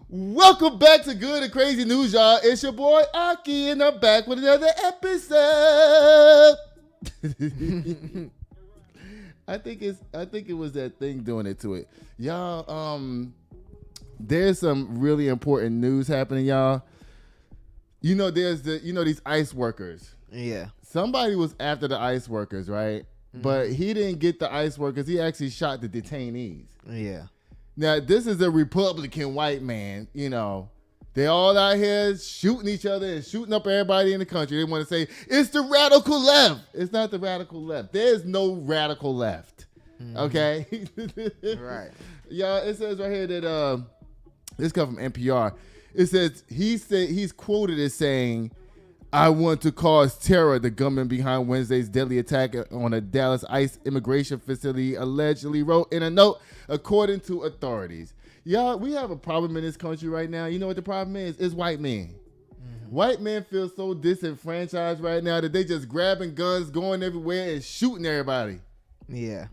Welcome back to Good and Crazy News, y'all. It's your boy Aki, and I'm back with another episode. I think it was that thing doing it to it, y'all. There's some really important news happening, y'all. You know, there's these ICE workers. Yeah. Somebody was after the ICE workers, right? Mm-hmm. But he didn't get the ICE workers. He actually shot the detainees. Yeah. Now, this is a Republican white man, you know. They all out here shooting each other and shooting up everybody in the country. They want to say, it's the radical left. It's not the radical left. There's no radical left. Mm-hmm. Okay? Right. Y'all, it says right here that, this comes from NPR. It says, he's quoted as saying, I want to cause terror, the gunman behind Wednesday's deadly attack on a Dallas ICE immigration facility allegedly wrote in a note, according to authorities. Y'all, we have a problem in this country right now. You know what the problem is? It's white men. Mm-hmm. White men feel so disenfranchised right now that they just grabbing guns, going everywhere, and shooting everybody. Yeah.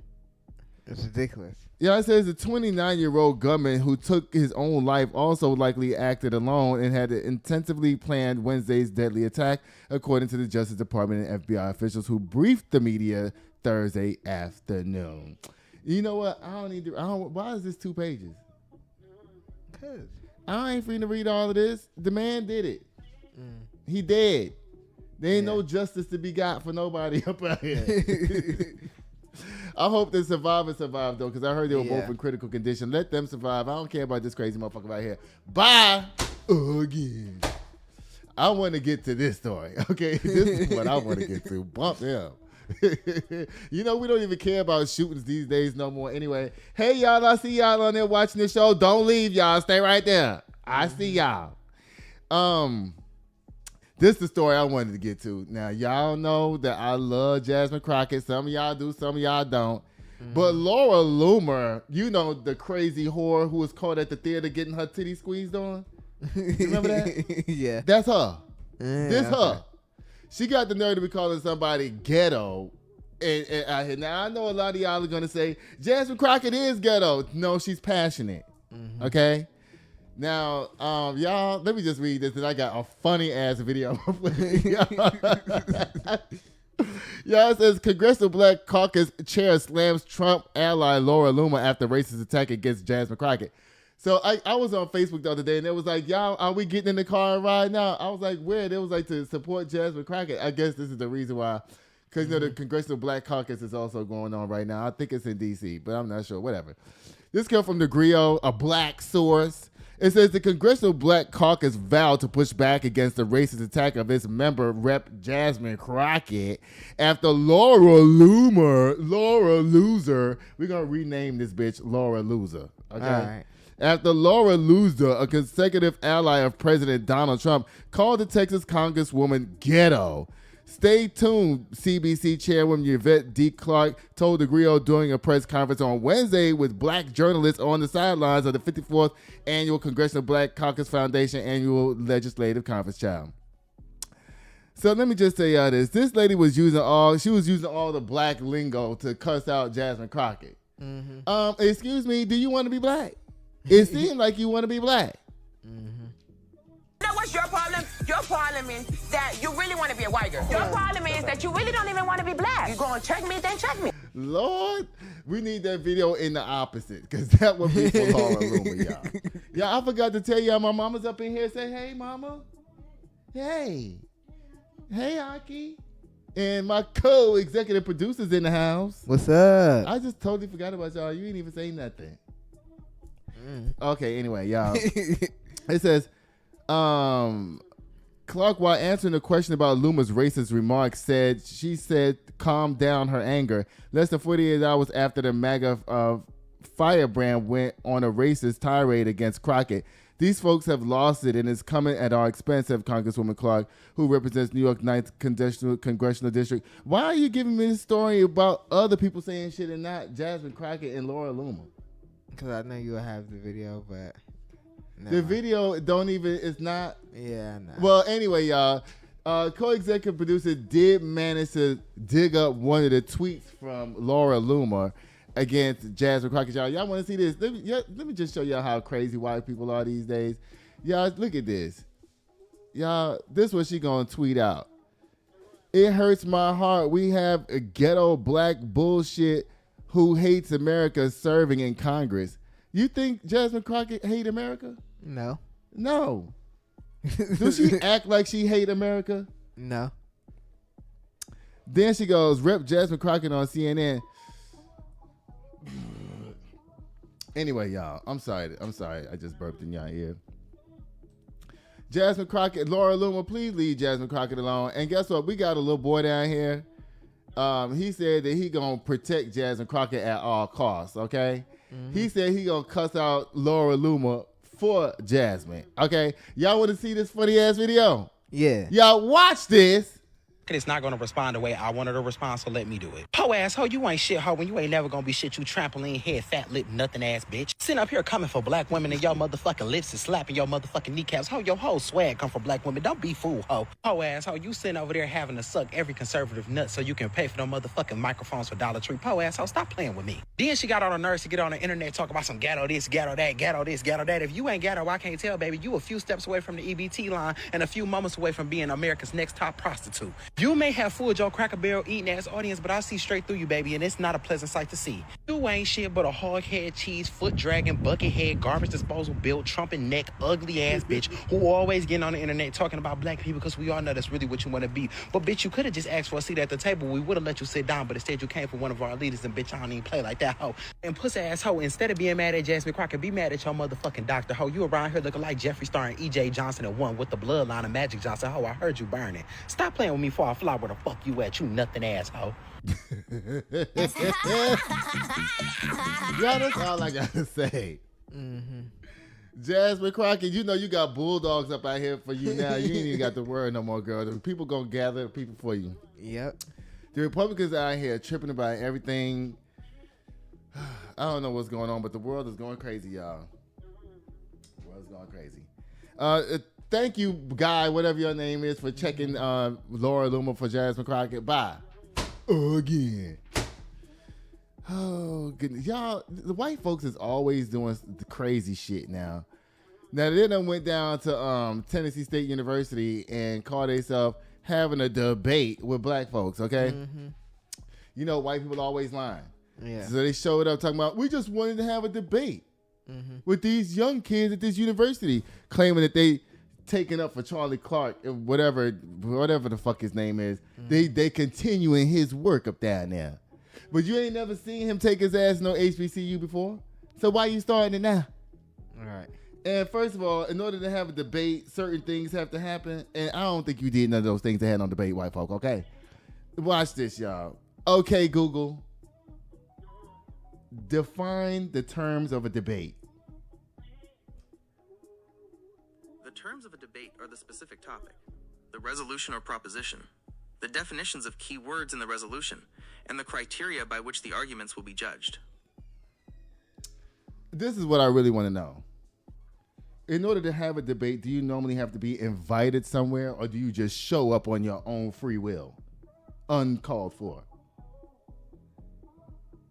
It's ridiculous. Yeah, it says the 29-year-old gunman who took his own life also likely acted alone and had intensively planned Wednesday's deadly attack, according to the Justice Department and FBI officials who briefed the media Thursday afternoon. You know what? Why is this 2 pages? Cause I ain't free to read all of this. The man did it. He dead. There ain't no justice to be got for nobody up out here. I hope the survivors survive, though, because I heard they were both in critical condition. Let them survive. I don't care about this crazy motherfucker right here. Bye again. I want to get to this story. Okay, this is what I want to get to. Bump them. You know, we don't even care about shootings these days no more anyway. Hey, y'all, I see y'all on there watching the show. Don't leave, y'all. Stay right there. I see y'all. This is the story I wanted to get to. Now, y'all know that I love Jasmine Crockett. Some of y'all do, some of y'all don't. But Laura Loomer, you know, the crazy whore who was caught at the theater getting her titty squeezed on. You remember that? Yeah. That's her. This her. She got the nerve to be calling somebody ghetto. And now, I know a lot of y'all are going to say, Jasmine Crockett is ghetto. No, she's passionate. Mm-hmm. Okay? Now, y'all, let me just read this, and I got a funny-ass video. Y'all, it says, Congressional Black Caucus chair slams Trump ally Laura Loomer after racist attack against Jasmine Crockett. So I was on Facebook the other day, and it was like, y'all, are we getting in the car and ride now? I was like, where? It was like to support Jasmine Crockett. I guess this is the reason why. Because, you know, the Congressional Black Caucus is also going on right now. I think it's in D.C., but I'm not sure. Whatever. This comes from the Griot, a black source. It says the Congressional Black Caucus vowed to push back against the racist attack of its member, Rep. Jasmine Crockett, after Laura Loser, we're going to rename this bitch Laura Loser. Okay? All right. After Laura Loser, a consecutive ally of President Donald Trump, called the Texas Congresswoman ghetto. Stay tuned, CBC Chairwoman Yvette D. Clark told the Griot during a press conference on Wednesday with black journalists on the sidelines of the 54th Annual Congressional Black Caucus Foundation Annual Legislative Conference. Child. So let me just tell y'all this. This lady was using all the black lingo to cuss out Jasmine Crockett. Mm-hmm. Excuse me, do you want to be black? It seemed like you want to be black. Mm-hmm. You know what's your problem? Your problem is that you really want to be a white girl. Your problem is that you really don't even want to be black. You going to check me, then check me. Lord, we need that video in the opposite, because that would be for Laura Loomer, y'all. Yeah, I forgot to tell y'all, my mama's up in here. Say, hey, mama. Hey. Hey, Aki. And my co-executive producer's in the house. What's up? I just totally forgot about y'all. You ain't even say nothing. Okay, anyway, y'all. It says, Clark, while answering a question about Loomer's racist remarks, she said calm down her anger. Less than 48 hours after the MAGA firebrand went on a racist tirade against Crockett. These folks have lost it, and it's coming at our expense, said Congresswoman Clark, who represents New York 9th Congressional District. Why are you giving me this story about other people saying shit and not Jasmine Crockett and Laura Loomer? Because I know you'll have the video, but... The video it's not. Yeah, no. Well, anyway, y'all, co-executive producer did manage to dig up one of the tweets from Laura Loomer against Jasmine Crockett. Y'all want to see this? Let me just show y'all how crazy white people are these days. Y'all, look at this. Y'all, this is what she gonna tweet out. It hurts my heart. We have a ghetto black bullshit who hates America serving in Congress. You think Jasmine Crockett hate America? No. No. Does she act like she hate America? No. Then she goes, Rep Jasmine Crockett on CNN. Anyway, y'all, I'm sorry. I just burped in y'all ear. Jasmine Crockett, Laura Loomer, please leave Jasmine Crockett alone. And guess what? We got a little boy down here. He said that he gonna protect Jasmine Crockett at all costs, okay? Mm-hmm. He said he gonna cuss out Laura Loomer for Jasmine, okay? Y'all want to see this funny ass video? Yeah. Y'all watch this. It's not gonna respond the way I wanted to respond, so let me do it. Ho ass ho, you ain't shit ho when you ain't never gonna be shit, you trampoline head, fat lip, nothing ass bitch. Sitting up here coming for black women and your motherfucking lips and slapping your motherfucking kneecaps. Ho, your whole swag come from black women. Don't be fool ho. Ho ass ho, you sitting over there having to suck every conservative nut so you can pay for them motherfucking microphones for Dollar Tree. Po ass ho, stop playing with me. Then she got on the nerves to get on the internet talk about some ghetto this, ghetto that, ghetto this, ghetto that. If you ain't ghetto, I can't tell, baby. You a few steps away from the EBT line and a few moments away from being America's next top prostitute. You may have fooled your Cracker Barrel eating ass audience, but I see straight through you, baby, and it's not a pleasant sight to see. You ain't shit but a hog head, cheese, foot dragging, bucket head, garbage disposal, built, trumpet neck, ugly ass bitch who always getting on the internet talking about black people because we all know that's really what you want to be. But bitch, you could have just asked for a seat at the table. We would have let you sit down, but instead you came for one of our leaders, and bitch, I don't even play like that hoe. And pussy ass hoe, instead of being mad at Jasmine Crockett, be mad at your motherfucking doctor hoe. You around here looking like Jeffree Star and E.J. Johnson at one with the bloodline of Magic Johnson hoe. I heard you burning. Stop playing with me before I fly where the fuck you at, you nothing asshole. Yeah, that's all I gotta say. Mm-hmm. Jasmine Crockett, you know you got bulldogs up out here for you now. You ain't even got to worry no more, girl. The people gonna gather people for you. Yep. The Republicans out here tripping about everything. I don't know what's going on, but the world is going crazy, y'all. The world's going crazy. Thank you, guy, whatever your name is, for checking Laura Loomer for Jasmine Crockett. Bye. Again. Oh, goodness. Y'all, the white folks is always doing the crazy shit now. Now, they done went down to Tennessee State University and called themselves having a debate with black folks, okay? Mm-hmm. You know, white people always lying. Yeah. So they showed up talking about, we just wanted to have a debate with these young kids at this university, claiming that they taking up for Charlie Clark, whatever the fuck his name is. They continuing his work up down there. But you ain't never seen him take his ass no HBCU before. So why you starting it now? All right. And first of all, in order to have a debate, certain things have to happen. And I don't think you did none of those things that had on debate, white folk, okay? Watch this, y'all. Okay, Google. Define the terms of a debate. The terms of a debate are the specific topic, the resolution or proposition, the definitions of key words in the resolution, and the criteria by which the arguments will be judged. This is what I really want to know. In order to have a debate, do you normally have to be invited somewhere, or do you just show up on your own free will, uncalled for?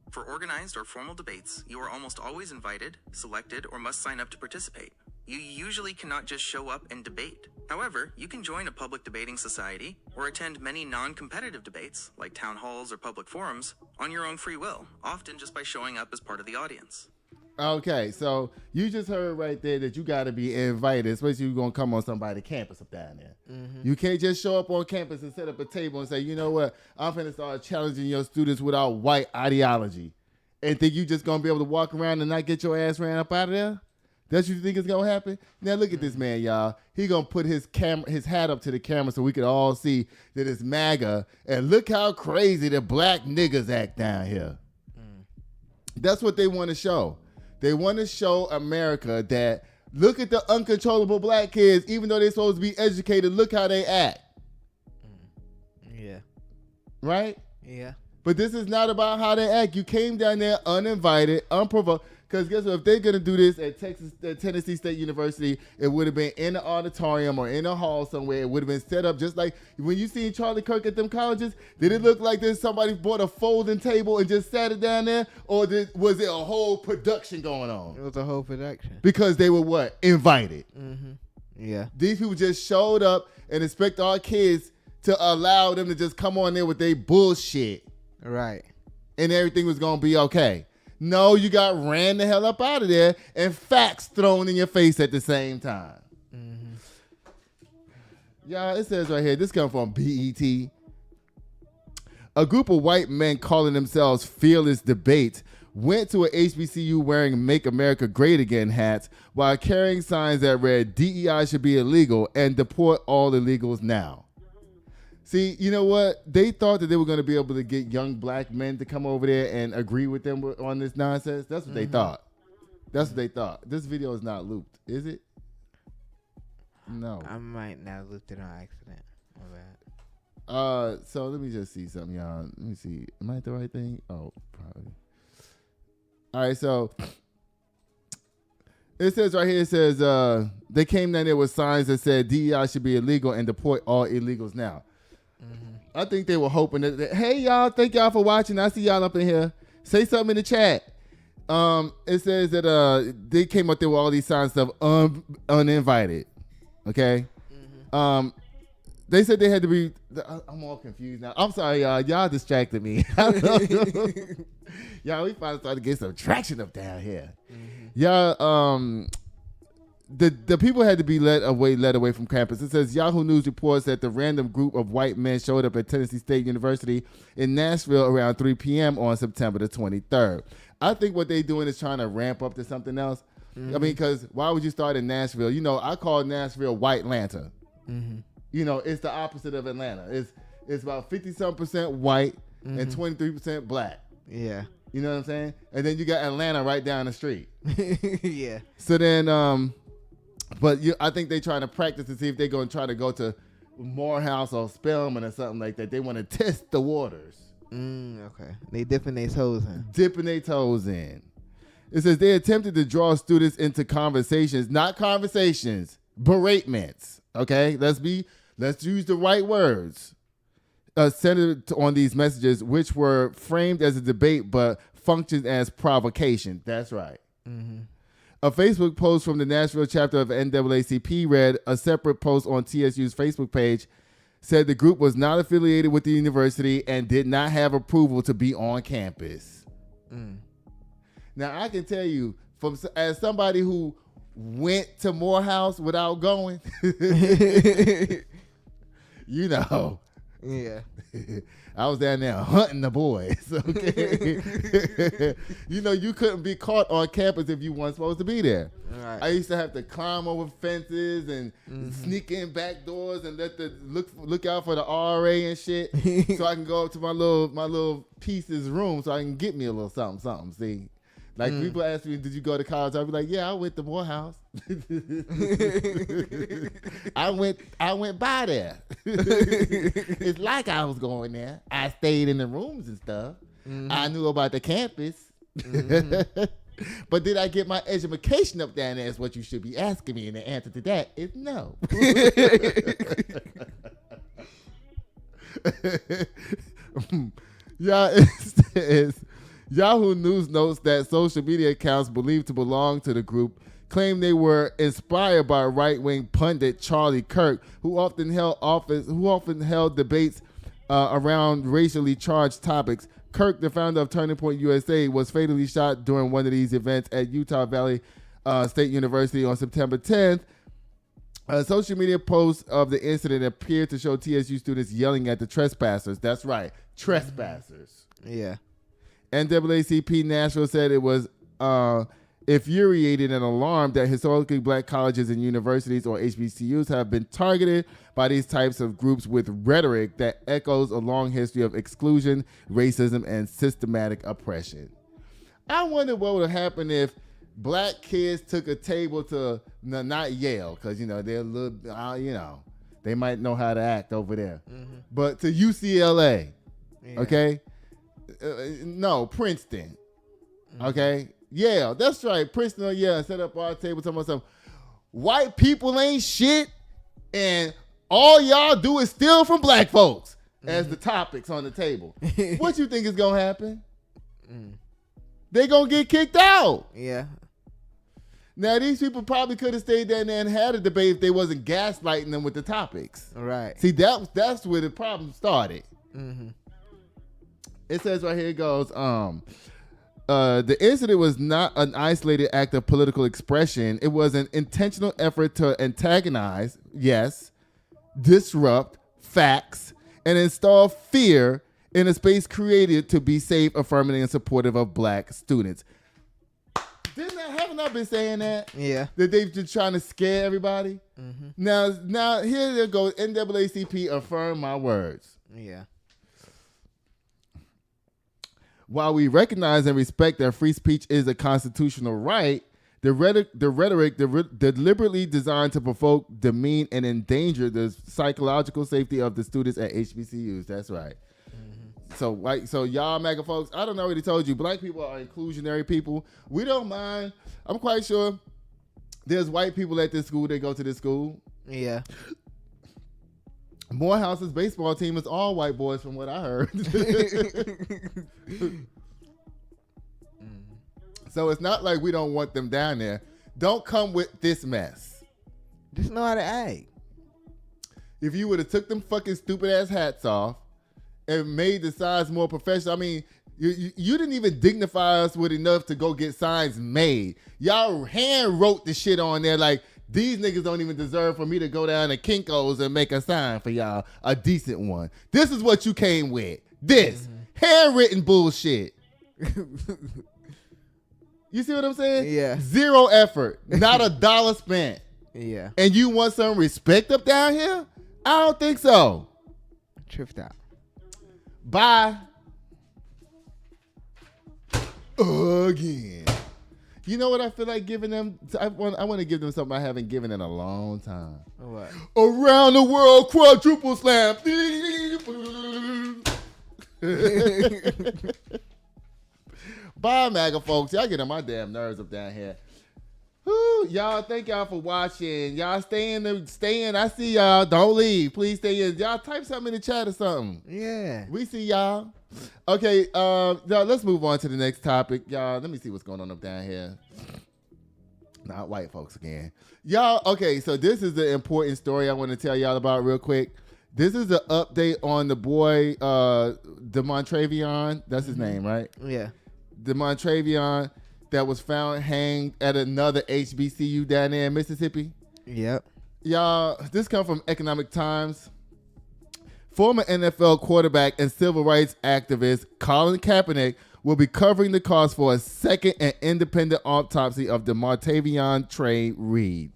For organized or formal debates, you are almost always invited, selected, or must sign up to participate. You usually cannot just show up and debate. However, you can join a public debating society or attend many non-competitive debates, like town halls or public forums, on your own free will, often just by showing up as part of the audience. Okay, so you just heard right there that you got to be invited, especially if you're going to come on somebody's campus up down there. Mm-hmm. You can't just show up on campus and set up a table and say, you know what, I'm finna start challenging your students without white ideology, and think you just going to be able to walk around and not get your ass ran up out of there? That's what you think is going to happen? Now look at this man, y'all. He going to put his hat up to the camera so we can all see that it's MAGA, and look how crazy the black niggas act down here. That's what they want to show. They want to show America that, look at the uncontrollable black kids, even though they're supposed to be educated, look how they act. Yeah. Right? Yeah. But this is not about how they act. You came down there uninvited, unprovoked. Because guess what? If they're gonna do this at Tennessee State University, it would have been in an auditorium or in a hall somewhere. It would have been set up just like when you seen Charlie Kirk at them colleges. Did it look like this? Somebody bought a folding table and just sat it down there, or was it a whole production going on? It was a whole production. Because they were what? Invited. Mm-hmm. Yeah. These people just showed up and expect our kids to allow them to just come on there with their bullshit, Right. and everything was gonna be okay. No, you got ran the hell up out of there and facts thrown in your face at the same time. Mm-hmm. Y'all, it says right here, this comes from BET. A group of white men calling themselves Fearless Debate went to a HBCU wearing Make America Great Again hats while carrying signs that read DEI should be illegal and deport all illegals now. See, you know what? They thought that they were going to be able to get young black men to come over there and agree with them on this nonsense. That's what they thought. That's what they thought. This video is not looped, is it? No. I might not looked it on accident. My bad. So let me just see something, y'all. Let me see. Am I at the right thing? Oh, probably. All right, so it says right here, it says they came down there with signs that said DEI should be illegal and deport all illegals now. Mm-hmm. I think they were hoping that, hey, y'all, thank y'all for watching. I see y'all up in here. Say something in the chat. It says that they came up there with all these signs of uninvited. Okay? Mm-hmm. They said they had to be, I'm all confused now. I'm sorry, y'all. Y'all distracted me. Y'all, we finally started to get some traction up down here. Mm-hmm. Y'all, the people had to be led away from campus. It says Yahoo News reports that the random group of white men showed up at Tennessee State University in Nashville around 3 p.m. on September the 23rd. I think what they're doing is trying to ramp up to something else. Mm-hmm. I mean, because why would you start in Nashville? You know, I call Nashville White Atlanta. Mm-hmm. You know, it's the opposite of Atlanta. It's about 50-some% white and 23% black. Yeah. You know what I'm saying? And then you got Atlanta right down the street. Yeah. So then, but I think they're trying to practice to see if they're going to try to go to Morehouse or Spelman or something like that. They want to test the waters. Okay. They dipping their toes in. Dipping their toes in. It says they attempted to draw students into conversations, not conversations, beratements. Okay? Let's use the right words. Centered on these messages, which were framed as a debate but functioned as provocation. That's right. Mm-hmm. A Facebook post from the Nashville chapter of NAACP read, a separate post on TSU's Facebook page said the group was not affiliated with the university and did not have approval to be on campus. Now, I can tell you, as somebody who went to Morehouse without going, you know. Yeah. I was down there hunting the boys. Okay. You know, you couldn't be caught on campus if you weren't supposed to be there. Right. I used to have to climb over fences and sneak in back doors and look out for the RA and shit so I can go up to my little piece's room so I can get me a little something. See? Like people ask me, did you go to college? I'll be like, yeah, I went to Morehouse. I went by there. It's like I was going there. I stayed in the rooms and stuff. I knew about the campus. But did I get my education up down there is what you should be asking me. And the answer to that is no. Yeah, it's Yahoo News notes that social media accounts believed to belong to the group claim they were inspired by right-wing pundit Charlie Kirk, who often held debates around racially charged topics. Kirk, the founder of Turning Point USA, was fatally shot during one of these events at Utah Valley State University on September 10th. A social media post of the incident appeared to show TSU students yelling at the trespassers. That's right, trespassers. Yeah. NAACP Nashville said it was infuriated and alarmed that historically black colleges and universities, or HBCUs, have been targeted by these types of groups with rhetoric that echoes a long history of exclusion, racism, and systematic oppression. I wonder what would happen if black kids took a table to, not Yale, because, you know, they're a little, they might know how to act over there, but to UCLA, okay? No, Princeton. Okay, Yeah, that's right. Princeton, set up our table talking about something. White people ain't shit, and all y'all do is steal from black folks as the topics on the table. What you think is gonna happen? They gonna get kicked out. Yeah. Now these people probably could have stayed down there and had a debate if they wasn't gaslighting them with the topics. Right. See, that's where the problem started. Mm-hmm. It says right here, it goes, the incident was not an isolated act of political expression. It was an intentional effort to antagonize, disrupt facts, and install fear in a space created to be safe, affirming, and supportive of black students. Haven't I been saying that? Yeah. That they've just trying to scare everybody? Mm-hmm. Now here they go. NAACP affirm my words. Yeah. While we recognize and respect that free speech is a constitutional right, the rhetoric deliberately designed to provoke, demean, and endanger the psychological safety of the students at HBCUs. That's right. Mm-hmm. So y'all MAGA folks, I don't already told you, black people are inclusionary people. We don't mind. I'm quite sure there's white people at this school. They go to this school. Yeah. Morehouse's baseball team is all white boys, from what I heard. So it's not like we don't want them down there. Don't come with this mess. Just know how to act. If you would have took them fucking stupid ass hats off and made the signs more professional, I mean, you didn't even dignify us with enough to go get signs made. Y'all hand wrote the shit on there like, these niggas don't even deserve for me to go down to Kinko's and make a sign for y'all, a decent one. This is what you came with. This handwritten bullshit. You see what I'm saying? Yeah. Zero effort, not a dollar spent. Yeah. And you want some respect up down here? I don't think so. Tripped out. Bye. Again. You know what I feel like giving them? I want to give them something I haven't given in a long time. What? Around the world quadruple slam. Bye, MAGA folks. Y'all get on my damn nerves up down here. Whew, y'all, thank y'all for watching. Y'all stay in. I see y'all. Don't leave. Please stay in. Y'all type something in the chat or something. Yeah. We see y'all. Okay, y'all, let's move on to the next topic. Y'all, let me see what's going on up down here. Not white folks again. Y'all, okay, so this is the important story I want to tell y'all about real quick. This is an update on the boy, DeMontravion. That's his name, right? Yeah. DeMontravion that was found hanged at another HBCU down there in Mississippi. Yep. Y'all, this comes from Economic Times. Former NFL quarterback and civil rights activist Colin Kaepernick will be covering the cost for a second and independent autopsy of DeMontravion Trey Reed.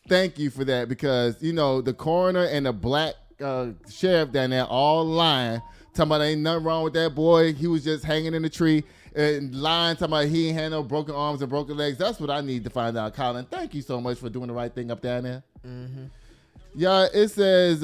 Thank you for that, because, you know, the coroner and the black sheriff down there all lying, talking about ain't nothing wrong with that boy. He was just hanging in the tree. And lying, talking about he ain't had no broken arms and broken legs. That's what I need to find out, Colin. Thank you so much for doing the right thing up down there. Mm-hmm. Yeah, it says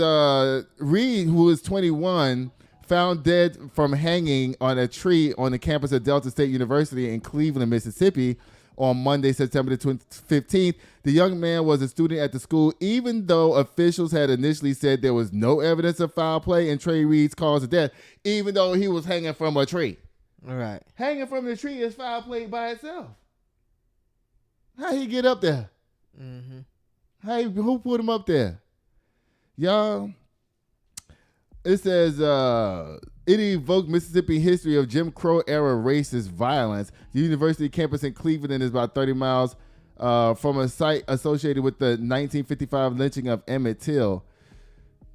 Reed, who is 21, found dead from hanging on a tree on the campus of Delta State University in Cleveland, Mississippi on Monday, September the 15th. The young man was a student at the school, even though officials had initially said there was no evidence of foul play in Trey Reed's cause of death, even though he was hanging from a tree. All right. Hanging from the tree is foul play by itself. How he get up there? Mm-hmm. Who put him up there? Y'all, it says it evoked Mississippi history of Jim Crow era racist violence. The university campus in Cleveland is about 30 miles from a site associated with the 1955 lynching of Emmett Till.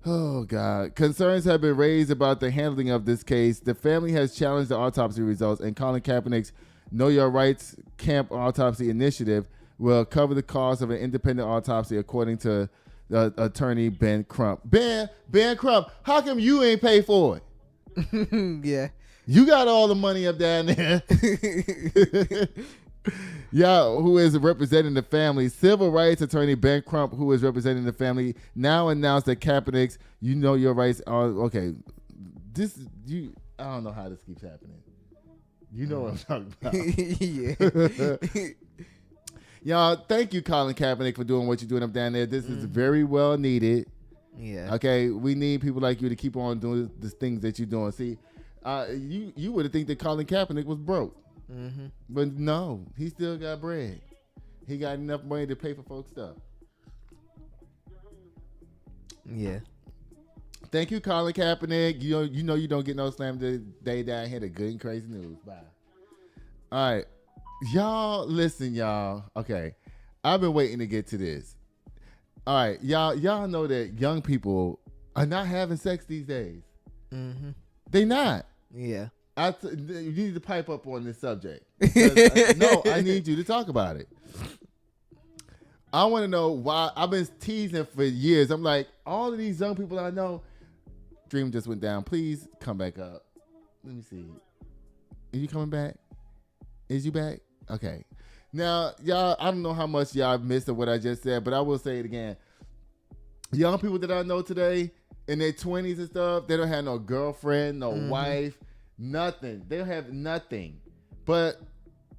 Oh, God. Concerns have been raised about the handling of this case. The family has challenged the autopsy results, and Colin Kaepernick's Know Your Rights Camp Autopsy Initiative will cover the cost of an independent autopsy, according to the attorney Ben Crump. Ben Crump, how come you ain't pay for it? Yeah. You got all the money up down there. Yeah, who is representing the family. Civil rights attorney Ben Crump, who is representing the family, now announced that Kaepernick's "You Know Your Rights" are okay. I don't know how this keeps happening. You know what I'm talking about. Yeah. Y'all, thank you, Colin Kaepernick, for doing what you're doing up down there. This is very well needed. Yeah. Okay, we need people like you to keep on doing the things that you're doing. See, you would have think that Colin Kaepernick was broke. Mm-hmm. But no, he still got bread. He got enough money to pay for folks' stuff. Yeah. Thank you, Colin Kaepernick. You know you don't get no slam today down here. The good and crazy news. Bye. All right. Y'all, listen, y'all. Okay. I've been waiting to get to this. All right. Y'all know that young people are not having sex these days. Mm-hmm. They not. Yeah. You need to pipe up on this subject. I need you to talk about it. I want to know why. I've been teasing for years. I'm like, all of these young people I know, Dream just went down. Please come back up. Let me see. Are you coming back? Is you back? Okay. Now, y'all, I don't know how much y'all missed of what I just said, but I will say it again. Young people that I know today, in their 20s and stuff, they don't have no girlfriend, no wife, nothing. They don't have nothing. But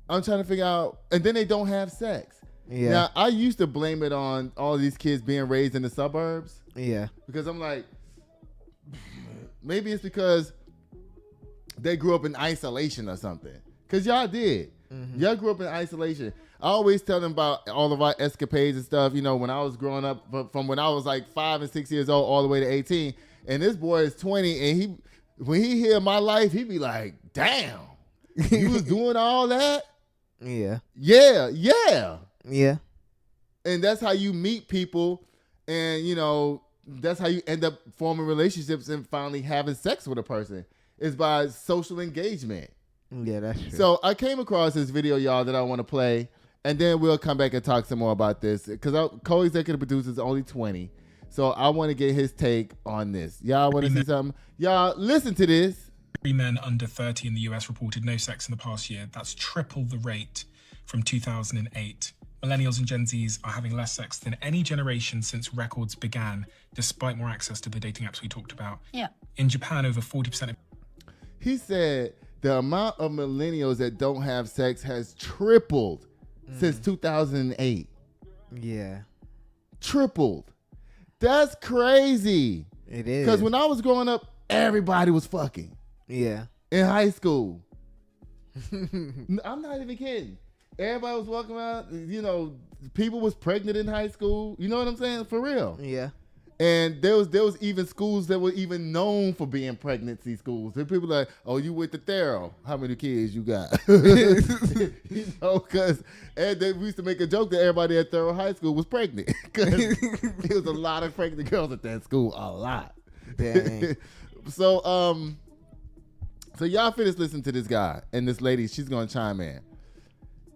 I'm trying to figure out, and then they don't have sex. Yeah. Now, I used to blame it on all these kids being raised in the suburbs. Yeah. Because I'm like, maybe it's because they grew up in isolation or something. Because y'all did. Mm-hmm. Y'all grew up in isolation. I always tell them about all of our escapades and stuff, when I was growing up, from when I was like 5 and 6 years old all the way to 18. And this boy is 20, and when he hear my life, he be like, damn, you was doing all that? Yeah. Yeah, yeah. Yeah. And that's how you meet people, and, that's how you end up forming relationships and finally having sex with a person, is by social engagement. Yeah, that's true. So I came across this video, y'all, that I want to play, and then we'll come back and talk some more about this, because co-executive producer is only 20, so I want to get his take on this. Y'all want to see something? Y'all, listen to this. 3 men under 30 in the US reported no sex in the past year. That's triple the rate from 2008. Millennials and Gen Zs are having less sex than any generation since records began, despite more access to the dating apps we talked about. Yeah. In Japan, over 40% of... He said the amount of millennials that don't have sex has tripled since 2008. Yeah. Tripled. That's crazy. It is. Because when I was growing up, everybody was fucking. Yeah. In high school. I'm not even kidding. Everybody was walking around, people was pregnant in high school. You know what I'm saying? For real. Yeah. And there was even schools that were even known for being pregnancy schools. And people like, oh, you went to Thero. How many kids you got? Because we used to make a joke that everybody at Thero High School was pregnant. Because there was a lot of pregnant girls at that school. A lot. Dang. So y'all finish listening to this guy and this lady. She's going to chime in.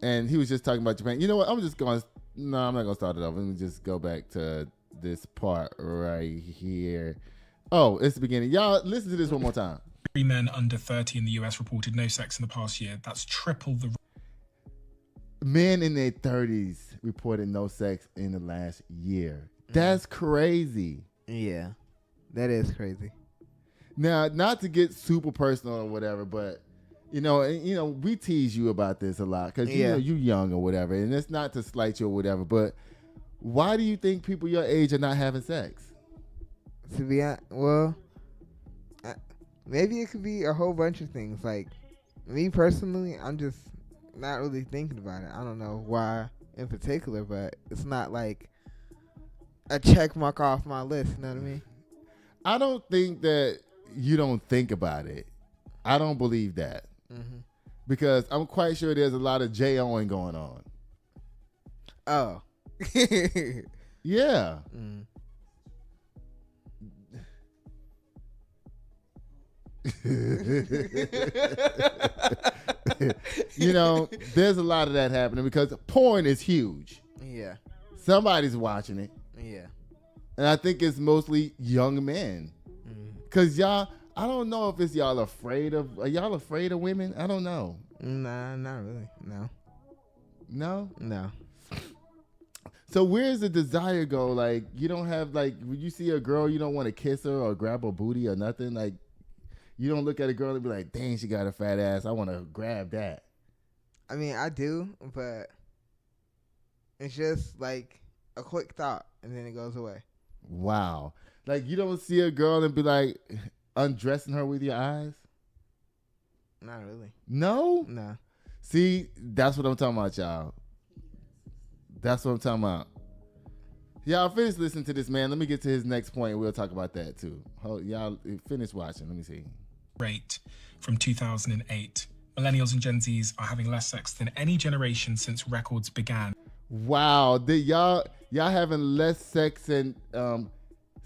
And he was just talking about Japan. You know what? I'm not going to start it off. Let me just go back to this part right here. Oh, it's the beginning. Y'all, listen to this one more time. 3 men under 30 in the US reported no sex in the past year. That's triple the... Men in their 30s reported no sex in the last year. That's crazy. Yeah. That is crazy. Now, not to get super personal or whatever, but we tease you about this a lot because you're young or whatever, and it's not to slight you or whatever. But why do you think people your age are not having sex? To be honest, maybe it could be a whole bunch of things. Like me personally, I'm just not really thinking about it. I don't know why in particular, but it's not like a check mark off my list. You know what I mean? I don't think that you don't think about it. I don't believe that. Mm-hmm. Because I'm quite sure there's a lot of J-O-ing going on. Oh. Yeah. Mm. There's a lot of that happening because porn is huge. Yeah. Somebody's watching it. Yeah. And I think it's mostly young men. Because y'all, I don't know if it's are y'all afraid of women? I don't know. Nah, not really. No. No. No. So where's the desire go? Like, you don't have, like, when you see a girl, you don't want to kiss her or grab her booty or nothing. Like, you don't look at a girl and be like, dang, she got a fat ass. I want to grab that. I mean, I do, but it's just like a quick thought and then it goes away. Wow. Like, you don't see a girl and be like undressing her with your eyes? Not really. No? No. See, that's what I'm talking about, y'all. That's what I'm talking about. Y'all finish listening to this, man. Let me get to his next point. We'll talk about that, too. Y'all finish watching. Let me see. Rate from 2008. Millennials and Gen Zs are having less sex than any generation since records began. Wow. Y'all having less sex than,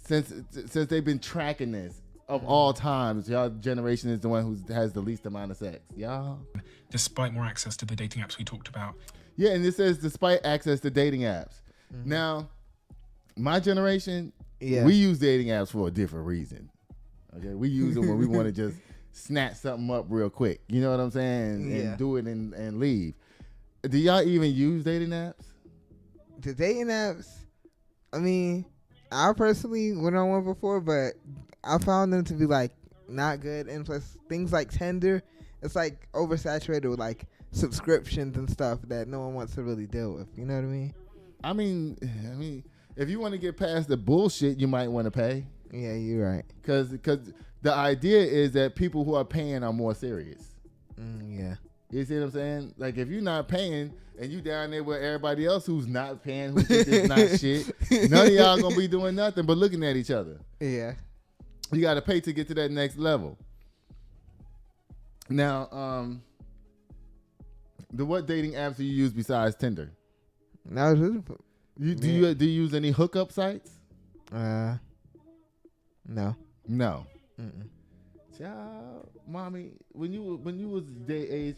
since they've been tracking this of all times. Y'all generation is the one who has the least amount of sex. Y'all. Despite more access to the dating apps we talked about. Yeah, and it says despite access to dating apps. Mm-hmm. Now, my generation, we use dating apps for a different reason. Okay, we use them when we want to just snatch something up real quick. You know what I'm saying? And do it and leave. Do y'all even use dating apps? The dating apps, I mean, I personally went on one before, but I found them to be like not good. And plus, things like Tinder, it's like oversaturated with like subscriptions and stuff that no one wants to really deal with. You know what I mean? I mean, if you want to get past the bullshit, you might want to pay. Yeah, you're right. Because the idea is that people who are paying are more serious. Yeah. You see what I'm saying? Like, if you're not paying and you down there with everybody else who's not paying, who thinks it's not shit, none of y'all gonna be doing nothing but looking at each other. Yeah. You got to pay to get to that next level. Now, what dating apps do you use besides Tinder? No, do you use any hookup sites? No. No. Mm-mm. Child, mommy, when you was day age,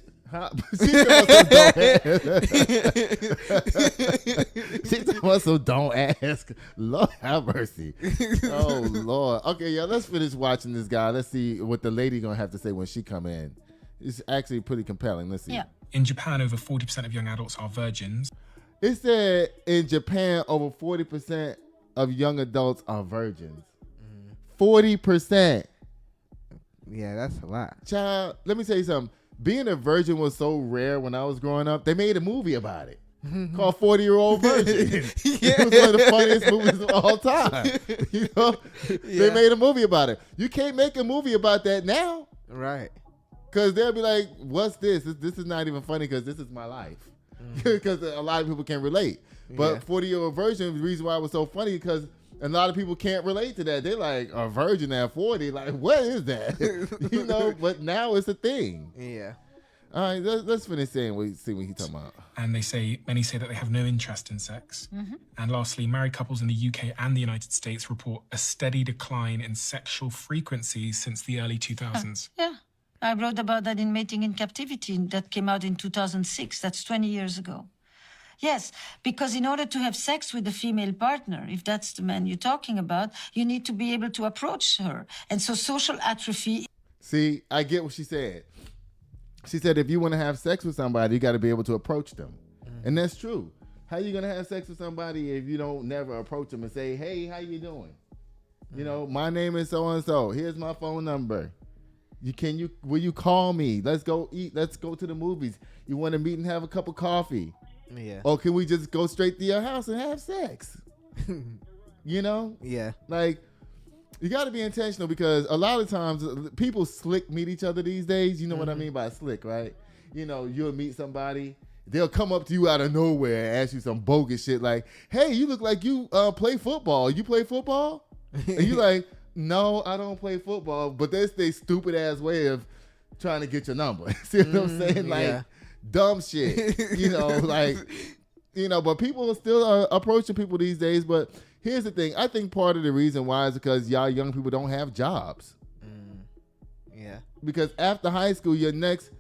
she told us so don't ask. Lord have mercy. Oh Lord. Okay, yeah, let's finish watching this guy. Let's see what the lady gonna have to say when she come in. It's actually pretty compelling. Let's see. Yeah. In Japan, over 40% of young adults are virgins. It said in Japan, over 40% of young adults are virgins. 40%. Yeah, that's a lot. Child, let me tell you something. Being a virgin was so rare when I was growing up. They made a movie about it called 40-Year-Old Virgin. It was one of the funniest movies of all time. You know, they made a movie about it. You can't make a movie about that now, right? Because they'll be like, "What's this? This is not even funny because this is my life." Because a lot of people can relate. But 40-Year-Old Virgin, the reason why it was so funny because a lot of people can't relate to that. They're like, a virgin at 40, like, what is that? You know, but now it's a thing. Yeah. All right, let's finish saying see what he's talking about. And many say that they have no interest in sex. Mm-hmm. And lastly, married couples in the UK and the United States report a steady decline in sexual frequency since the early 2000s. Yeah. I wrote about that in Mating in Captivity that came out in 2006. That's 20 years ago. Yes, because in order to have sex with a female partner, if that's the man you're talking about, you need to be able to approach her. And so social atrophy... See, I get what she said. She said if you want to have sex with somebody, you got to be able to approach them. Mm-hmm. And that's true. How you going to have sex with somebody if you don't never approach them and say, hey, how you doing? Mm-hmm. You know, my name is so-and-so. Here's my phone number. Will you call me? Let's go eat. Let's go to the movies. You want to meet and have a cup of coffee? Yeah. Or can we just go straight to your house and have sex? You know? Yeah. Like, you got to be intentional because a lot of times people slick meet each other these days. You know what I mean by slick, right? You know, you'll meet somebody. They'll come up to you out of nowhere and ask you some bogus shit like, hey, you look like you play football. You play football? And you like, no, I don't play football. But that's their stupid ass way of trying to get your number. See what I'm saying? Like, dumb shit. You know, like, you know, but people are still approaching people these days. But here's the thing. I think part of the reason why is because y'all young people don't have jobs. Yeah. Because after high school, your next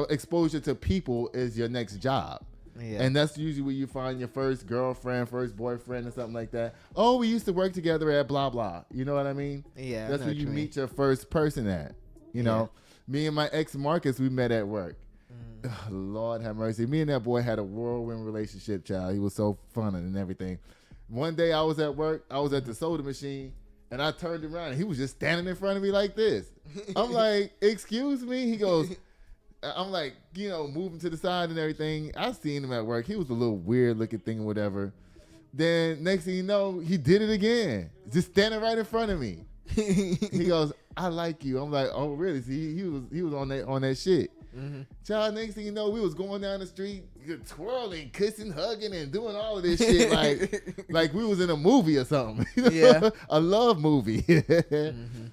exposure to people is your next job. Yeah. And that's usually where you find your first girlfriend, first boyfriend, or something like that. Oh, we used to work together at blah, blah. You know what I mean? Yeah. That's where you meet your first person at, you know? Me and my ex Marcus, we met at work. Lord have mercy. Me and that boy had a whirlwind relationship, child. He was so fun and everything. One day I was at work. I was at the soda machine, and I turned around, and he was just standing in front of me like this. I'm like, excuse me? He goes, I'm like, moving to the side and everything. I seen him at work. He was a little weird looking thing or whatever. Then next thing you know, he did it again. Just standing right in front of me. He goes, I like you. I'm like, oh really? See, he was on that shit. Child, next thing you know, we was going down the street, twirling, kissing, hugging, and doing all of this shit like we was in a movie or something. Yeah. A love movie.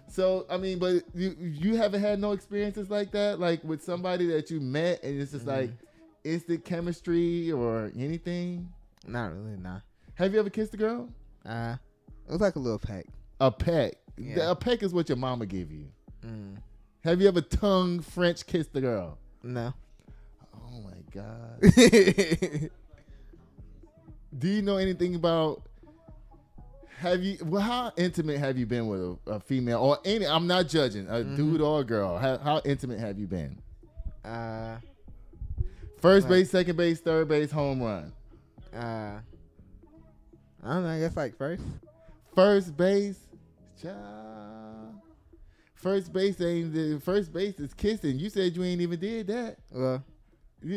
So I mean, but you haven't had no experiences like that, like with somebody that you met and it's just like instant chemistry or anything? Not really, nah. Have you ever kissed a girl? It was like a little peck. A peck. Yeah. A peck is what your mama give you. Have you ever tongue French kissed a girl? No. Oh my God. Do you know anything about? How intimate have you been with a female or any? I'm not judging a dude or a girl. How intimate have you been? First base, second base, third base, home run. I don't know. I guess like first. First base, child. First base is kissing. You said you ain't even did that. Well,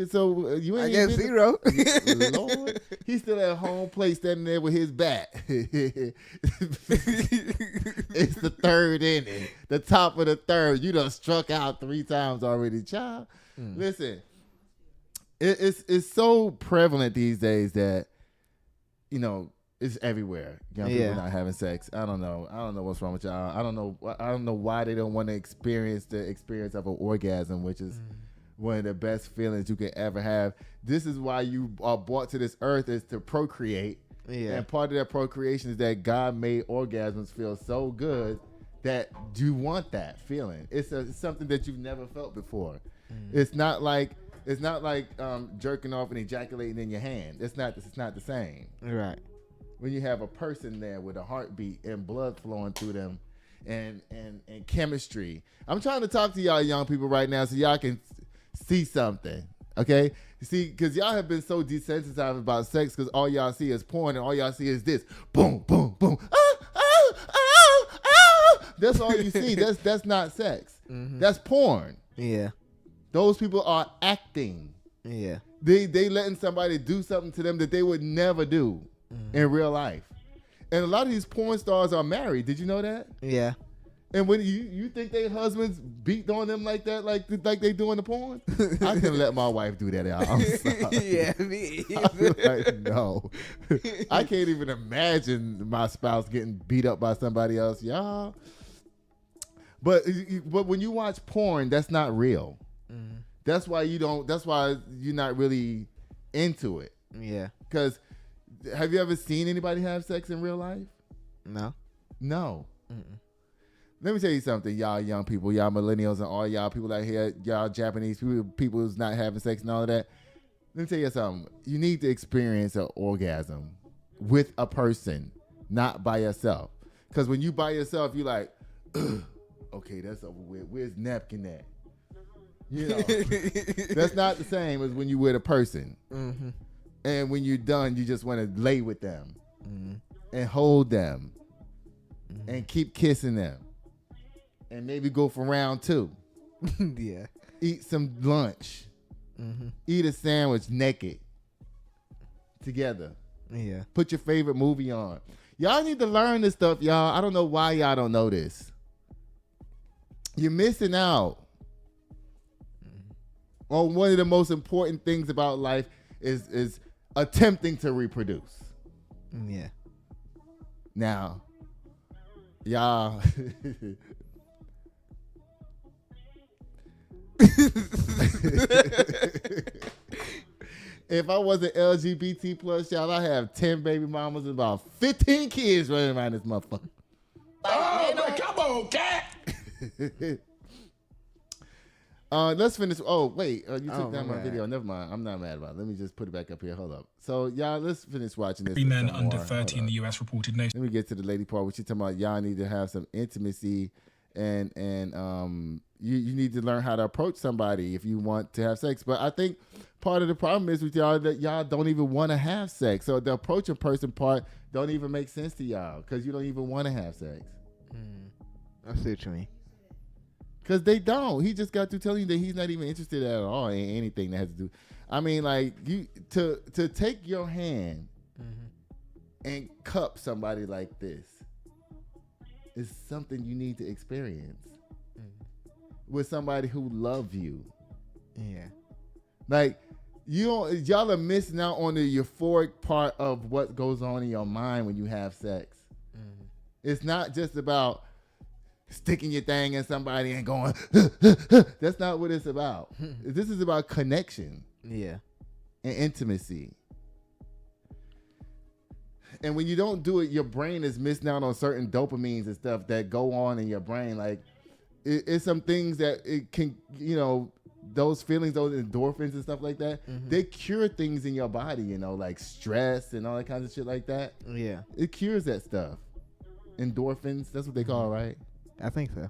so you ain't. I guess even zero. Lord, he's still at home plate, standing there with his bat. It's the third inning, the top of the third. You done struck out 3 times already, child. Listen, it's so prevalent these days that it's everywhere. Young people not having sex. I don't know what's wrong with y'all. I don't know why they don't want to experience the experience of an orgasm, which is one of the best feelings you can ever have. This is why you are brought to this earth, is to procreate. Yeah. And part of that procreation is that God made orgasms feel so good that you want that feeling. It's something that you've never felt before. It's not like jerking off and ejaculating in your hand. It's not the same. Right. When you have a person there with a heartbeat and blood flowing through them and chemistry. I'm trying to talk to y'all young people right now so y'all can see something, okay? You see, because y'all have been so desensitized about sex because all y'all see is porn and all y'all see is this. Boom, boom, boom. That's all you see. That's not sex. That's porn. Yeah. Those people are acting. Yeah. They letting somebody do something to them that they would never do in real life. And a lot of these porn stars are married. Did you know that? Yeah. And when you think their husbands beat on them like that, like they do in the porn, I can let my wife do that. I'm sorry. Yeah, me either. Like, no. I can't even imagine my spouse getting beat up by somebody else, y'all. But when you watch porn, that's not real. That's why you're not really into it. Yeah. Because have you ever seen anybody have sex in real life? No. Let me tell you something, y'all young people, y'all millennials, and all y'all people out here, y'all Japanese people who's not having sex and all of that. Let me tell you something. You need to experience an orgasm with a person, not by yourself. Because when you by yourself, you're like, okay, that's over with. Where's napkin at? That's not the same as when you with a person. And when you're done, you just want to lay with them and hold them and keep kissing them and maybe go for round 2. Yeah. Eat some lunch. Eat a sandwich naked together. Yeah. Put your favorite movie on. Y'all need to learn this stuff, y'all. I don't know why y'all don't know this. You're missing out on one of the most important things about life is attempting to reproduce. Yeah. Now, y'all. If I wasn't LGBT plus, y'all, I have 10 baby mamas and about 15 kids running around this motherfucker. Oh, come on, cat. Let's finish. Oh, wait. You took down my video. Never mind. I'm not mad about it. Let me just put it back up here. Hold up. So, y'all, let's finish watching this. 3 men under 30 in the US reported no. Let me get to the lady part where she's talking about y'all need to have some intimacy and you need to learn how to approach somebody if you want to have sex. But I think part of the problem is with y'all that y'all don't even want to have sex. So the approaching person part don't even make sense to y'all because you don't even want to have sex. I see what you mean. Because they don't. He just got to telling you that he's not even interested at all in anything that has to do. I mean, like, you to take your hand and cup somebody like this is something you need to experience with somebody who love you. Yeah. Like, y'all are missing out on the euphoric part of what goes on in your mind when you have sex. It's not just about sticking your thing in somebody and going, that's not what it's about. This is about connection. Yeah. And intimacy. And when you don't do it, your brain is missing out on certain dopamines and stuff that go on in your brain. Like, it's some things that it can, those feelings, those endorphins and stuff like that, they cure things in your body, like stress and all that kind of shit like that. Yeah. It cures that stuff. Endorphins, that's what they call it, right? I think so.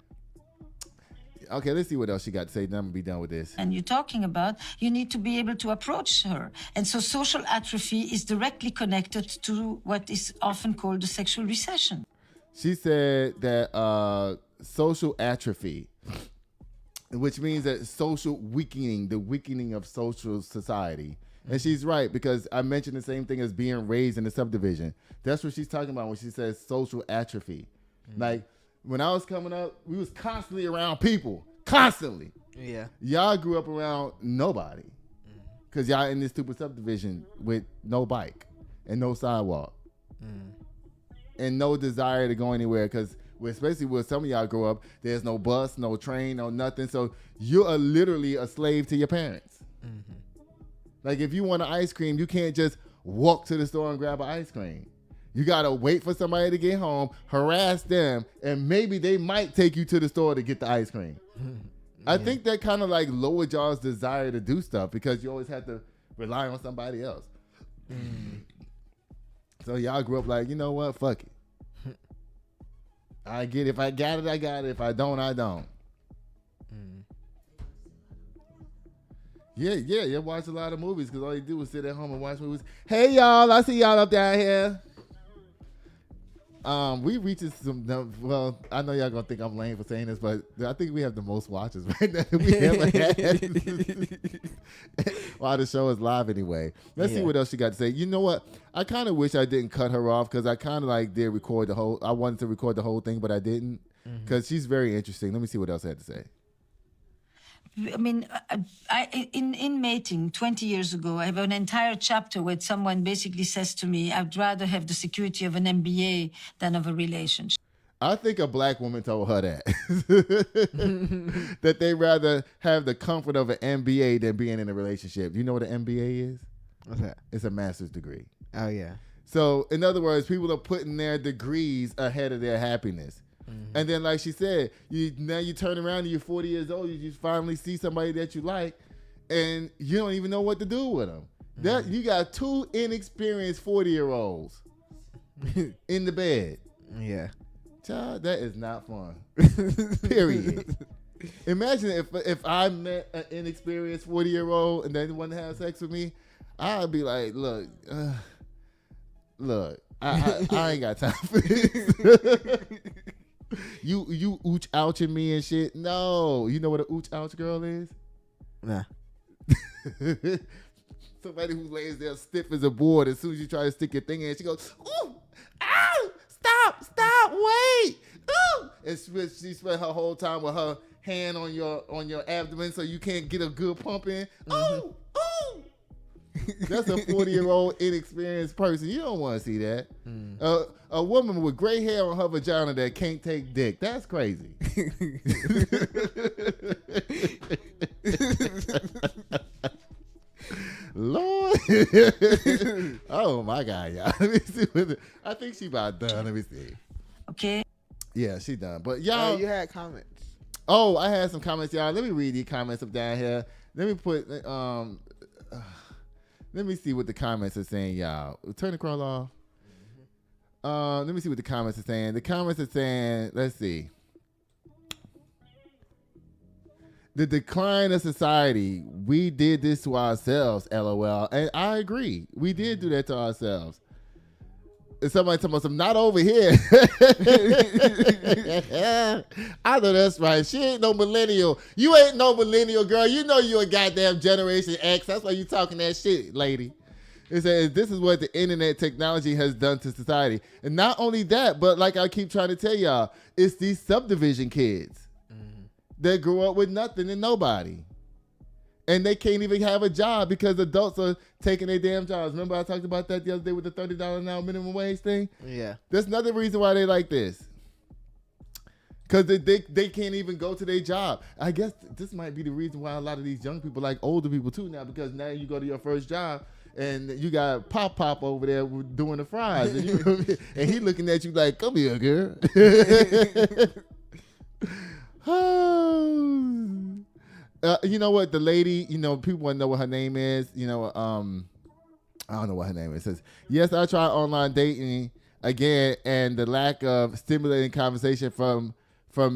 Okay, let's see what else she got to say. Then I'm going to be done with this. And you're talking about, you need to be able to approach her. And so social atrophy is directly connected to what is often called the sexual recession. She said that social atrophy, which means that social weakening, the weakening of social society. And she's right, because I mentioned the same thing as being raised in a subdivision. That's what she's talking about when she says social atrophy. Like, when I was coming up, we was constantly around people. Constantly. Yeah. Y'all grew up around nobody. Because y'all in this stupid subdivision with no bike and no sidewalk. And no desire to go anywhere. Because especially where some of y'all grow up, there's no bus, no train, no nothing. So you are literally a slave to your parents. Like, if you want an ice cream, you can't just walk to the store and grab an ice cream. You got to wait for somebody to get home, harass them, and maybe they might take you to the store to get the ice cream. I think that kind of like lowered y'all's desire to do stuff because you always have to rely on somebody else. So y'all grew up like, you know what? Fuck it. I get it. If I got it, I got it. If I don't, I don't. Yeah, watch a lot of movies because all you do is sit at home and watch movies. Hey, y'all, I see y'all up down here. We reached some. Well, I know y'all gonna think I'm lame for saying this, but I think we have the most watches right now that we ever had. While the show is live anyway. Let's see what else she got to say. You know what? I kind of wish I didn't cut her off because I kind of like did record the whole. I wanted to record the whole thing, but I didn't because she's very interesting. Let me see what else I had to say. I mean, in Mating 20 years ago, I have an entire chapter where someone basically says to me, I'd rather have the security of an MBA than of a relationship. I think a black woman told her that. That they rather have the comfort of an MBA than being in a relationship. You know what an MBA is? What's that? It's a master's degree. Oh, yeah. So, in other words, people are putting their degrees ahead of their happiness. And then, like she said, now you turn around and you're 40 years old, you just finally see somebody that you like, and you don't even know what to do with them. That you got two inexperienced 40-year-olds in the bed. Yeah. Child, that is not fun. Period. Imagine if I met an inexperienced 40-year-old and they wanted to have sex with me, I'd be like, look, I ain't got time for this. You ooch ouching me and shit. No. You know what an ooch ouch girl is? Nah. Somebody who lays there stiff as a board as soon as you try to stick your thing in, she goes, ooh, ow, stop, wait, ooh. And she spent her whole time with her hand on your abdomen so you can't get a good pump in. Ooh. That's a 40-year-old inexperienced person. You don't want to see that. A woman with gray hair on her vagina that can't take dick. That's crazy. Lord. Oh, my God, y'all. Let me see. I think she about done. Let me see. Okay. Yeah, she done. But y'all. You had comments. Oh, I had some comments, y'all. Let me read these comments up down here. Let me put... Let me see what the comments are saying, y'all. Turn the crawl off. Let me see what the comments are saying. The comments are saying, let's see. the decline of society. We did this to ourselves, LOL. And I agree. We did do that to ourselves. And somebody talking about some, not over here. I know that's right. She ain't no millennial. You ain't no millennial, girl. You know you a goddamn Generation X. That's why you talking that shit, lady. It says this is what the internet technology has done to society. And not only that, but like I keep trying to tell y'all, it's these subdivision kids that grew up with nothing and nobody. And they can't even have a job because adults are taking their damn jobs. Remember I talked about that the other day with the $30 an hour minimum wage thing? Yeah. That's another reason why they like this. Because they can't even go to their job. I guess this might be the reason why a lot of these young people like older people too now, because now you go to your first job and you got Pop over there doing the fries. And, and he looking at you like, come here, girl. You know what? The lady, people want to know what her name is. I don't know what her name is. It says, yes, I tried online dating again, and the lack of stimulating conversation from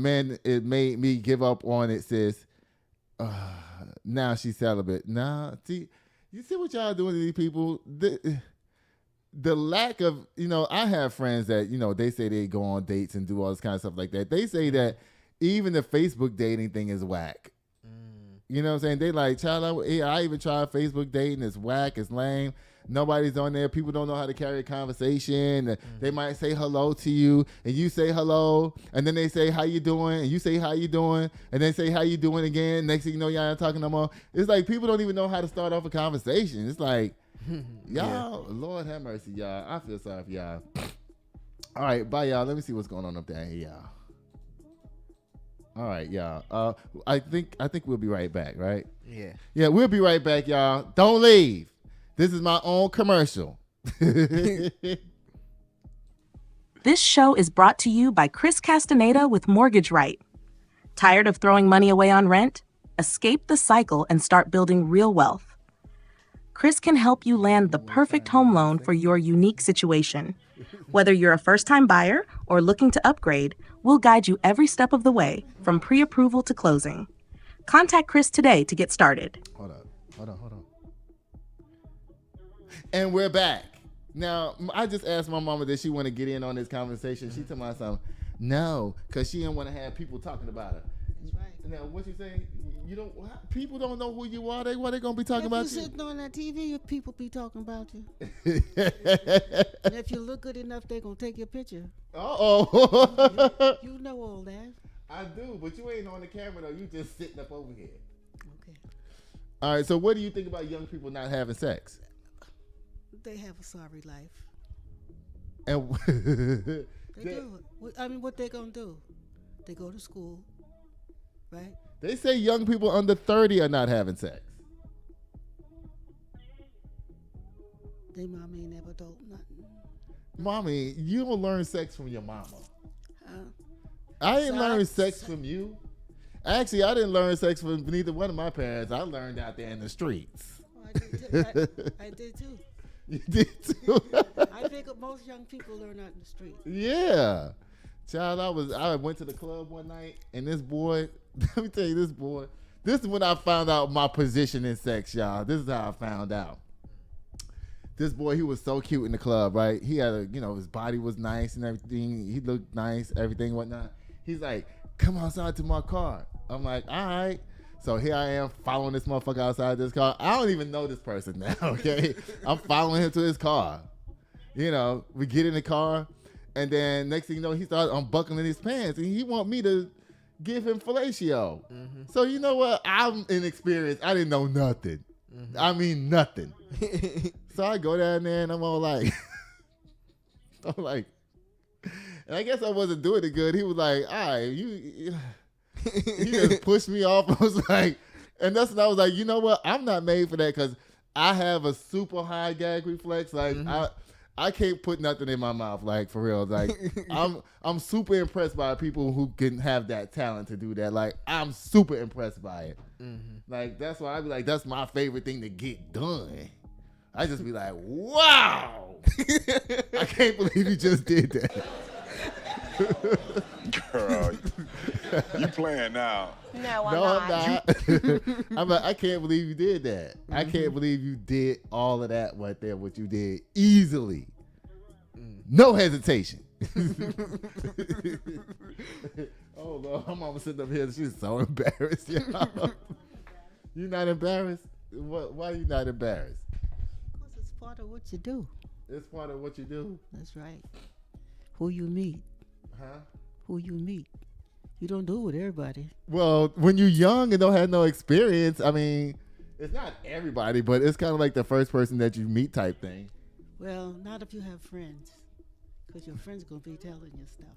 men, it made me give up on it, sis. Now she's celibate. Nah, see, you see what y'all doing to these people? The lack of, I have friends that, they say they go on dates and do all this kind of stuff like that. They say that even the Facebook dating thing is whack. You know what I'm saying? They like, child, I even tried Facebook dating. It's whack. It's lame. Nobody's on there. People don't know how to carry a conversation. They might say hello to you, and you say hello, and then they say, how you doing? And you say, how you doing? And they say, how you doing again? Next thing you know, y'all not talking no more. It's like people don't even know how to start off a conversation. It's like, y'all, Lord have mercy, y'all. I feel sorry for y'all. All right, bye, y'all. Let me see what's going on up there, y'all. All right, y'all. I think we'll be right back, right? Yeah. Yeah, we'll be right back, y'all. Don't leave. This is my own commercial. This show is brought to you by Chris Castaneda with Mortgage Right. Tired of throwing money away on rent? Escape the cycle and start building real wealth. Chris can help you land the perfect home loan for your unique situation. Whether you're a first-time buyer or looking to upgrade, we'll guide you every step of the way, from pre-approval to closing. Contact Chris today to get started. Hold on. And we're back. Now, I just asked my mama that she want to get in on this conversation. She told me something. No, because she didn't want to have people talking about her. That's right. Now, what you saying? People don't know who you are. What they gonna be talking about you? If you're sitting on that TV, people be talking about you. And if you look good enough, they're gonna take your picture. You know all that. I do, but you ain't on the camera though. You just sitting up over here. Okay. All right. So, what do you think about young people not having sex? They have a sorry life. And they do. I mean, what they gonna do? They go to school, right? They say young people under 30 are not having sex. They mommy ain't never told nothing. Mommy, you don't learn sex from your mama. I didn't learn sex from you. Actually, I didn't learn sex from neither one of my parents. I learned out there in the streets. Well, I did too. You did too. I think most young people learn out in the streets. Yeah. Child, I went to the club one night, and this boy, let me tell you, this is when I found out my position in sex, y'all. This is how I found out. This boy, he was so cute in the club, right? He had his body was nice and everything. He looked nice, everything, whatnot. He's like, come outside to my car. I'm like, all right. So here I am following this motherfucker outside this car. I don't even know this person now, okay? I'm following him to his car. We get in the car, and then next thing you know, he started unbuckling his pants, and he want me to give him fellatio. Mm-hmm. So you know what? I'm inexperienced. I didn't know nothing. Mm-hmm. I mean nothing. So I go down there, and I'm all like, and I guess I wasn't doing it good. He was like, all right, he just pushed me off. I was like, and that's when I was like, you know what? I'm not made for that because I have a super high gag reflex. Like I can't put nothing in my mouth. Like for real. Like I'm super impressed by people who can have that talent to do that. Like I'm super impressed by it. Mm-hmm. Like that's why I be like, that's my favorite thing to get done. I just be like, wow. I can't believe you just did that. Girl. You playing now? No, I'm No, not. I'm not. I'm like, I can't believe you did that. I can't believe you did all of that right there, what you did easily. No hesitation. Oh, Lord, my mama sitting up here. She's so embarrassed. Y'all. You not embarrassed? Why are you not embarrassed? Because it's part of what you do. It's part of what you do. That's right. Who you meet. Huh? Who you meet. You don't do it with everybody. Well, when you're young and don't have no experience, I mean, it's not everybody, but it's kind of like the first person that you meet type thing. Well, not if you have friends. Because your friends going to be telling you stuff.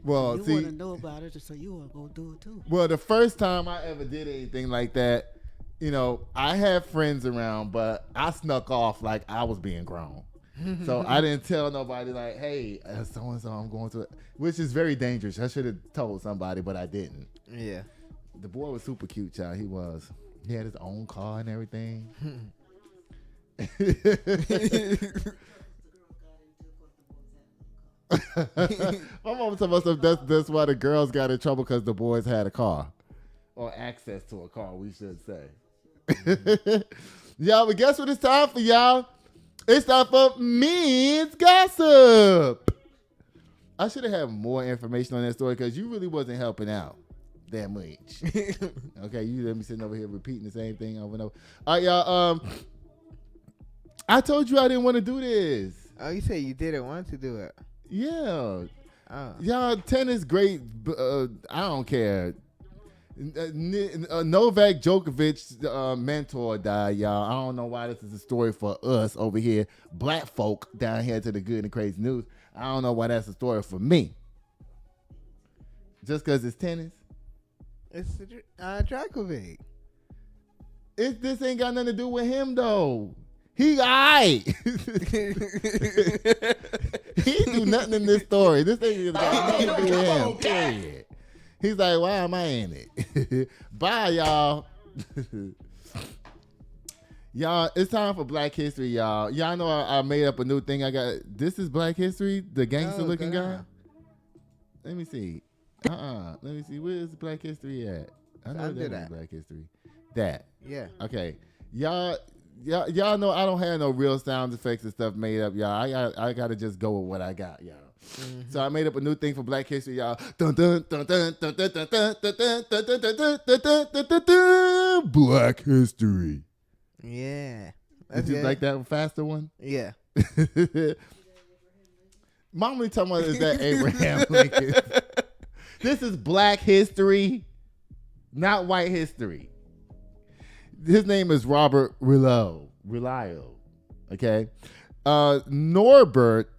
Well, You see, want to know about it, so you want to go do it too. well, the first time I ever did anything like that, you know, I had friends around, but I snuck off like I was being grown. So I didn't tell nobody like, hey, so-and-so, I'm going to it, which is very dangerous. I should have told somebody, but I didn't. Yeah. The boy was super cute, child. He was. He had his own car and everything. My mom told us that's why the girls got in trouble, because the boys had a car. Or access to a car, we should say. Y'all, but guess what it's time for, y'all? It's time for men's gossip. I should have had more information on that story, because you really wasn't helping out that much. Okay, you let me sitting over here repeating the same thing over and over. All right, y'all. I told you I didn't want to do this. Oh, you said you didn't want to do it. Yeah. Oh. Y'all, tennis great. I don't care. Novak Djokovic mentor died, y'all. I don't know why this is a story for us over here, black folk down here to the good and crazy news. I don't know why that's a story for me. Just because it's tennis? It's Djokovic. This ain't got nothing to do with him, though. He alright. He do nothing in this story. This ain't got nothing to do with him. Period. He's like, why am I in it? Bye, y'all. Y'all, it's time for Black History, y'all. Y'all know I made up a new thing. I got, this is Black History, the gangster looking guy. Let me see. Let me see. Where is Black History at? I know that is Black History. That. Yeah. Okay. Y'all know I don't have no real sound effects and stuff made up, y'all. I gotta just go with what I got, y'all. So I made up a new thing for Black History, y'all. Dun, dun, dun, dun, dun, dun, dun, dun, dun, dun, dun, dun, dun, dun, dun, dun, dun. Black History. Yeah. Did you like that faster one? Yeah. Mama talking about is that Abraham Lincoln. This is Black History, not white history. His name is Robert Relio. Okay. Norbert.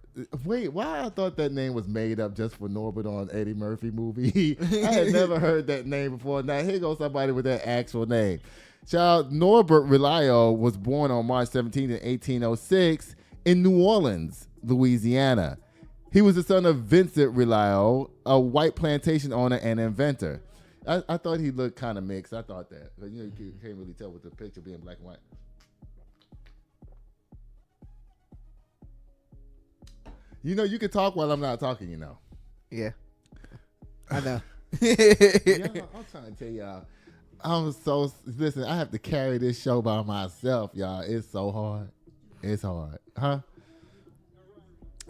Wait, why I thought that name was made up just for Norbert on Eddie Murphy movie? I had never heard that name before. Now here goes somebody with that actual name. Child, Norbert Relio was born on March 17, 1806 in New Orleans, Louisiana. He was the son of Vincent Relio, a white plantation owner and inventor. I thought he looked kind of mixed. I thought that. But you can't really tell with the picture being black and white. You know, you can talk while I'm not talking, you know. Yeah. I know. I'm trying to tell y'all. Listen, I have to carry this show by myself, y'all. It's so hard. It's hard. Huh?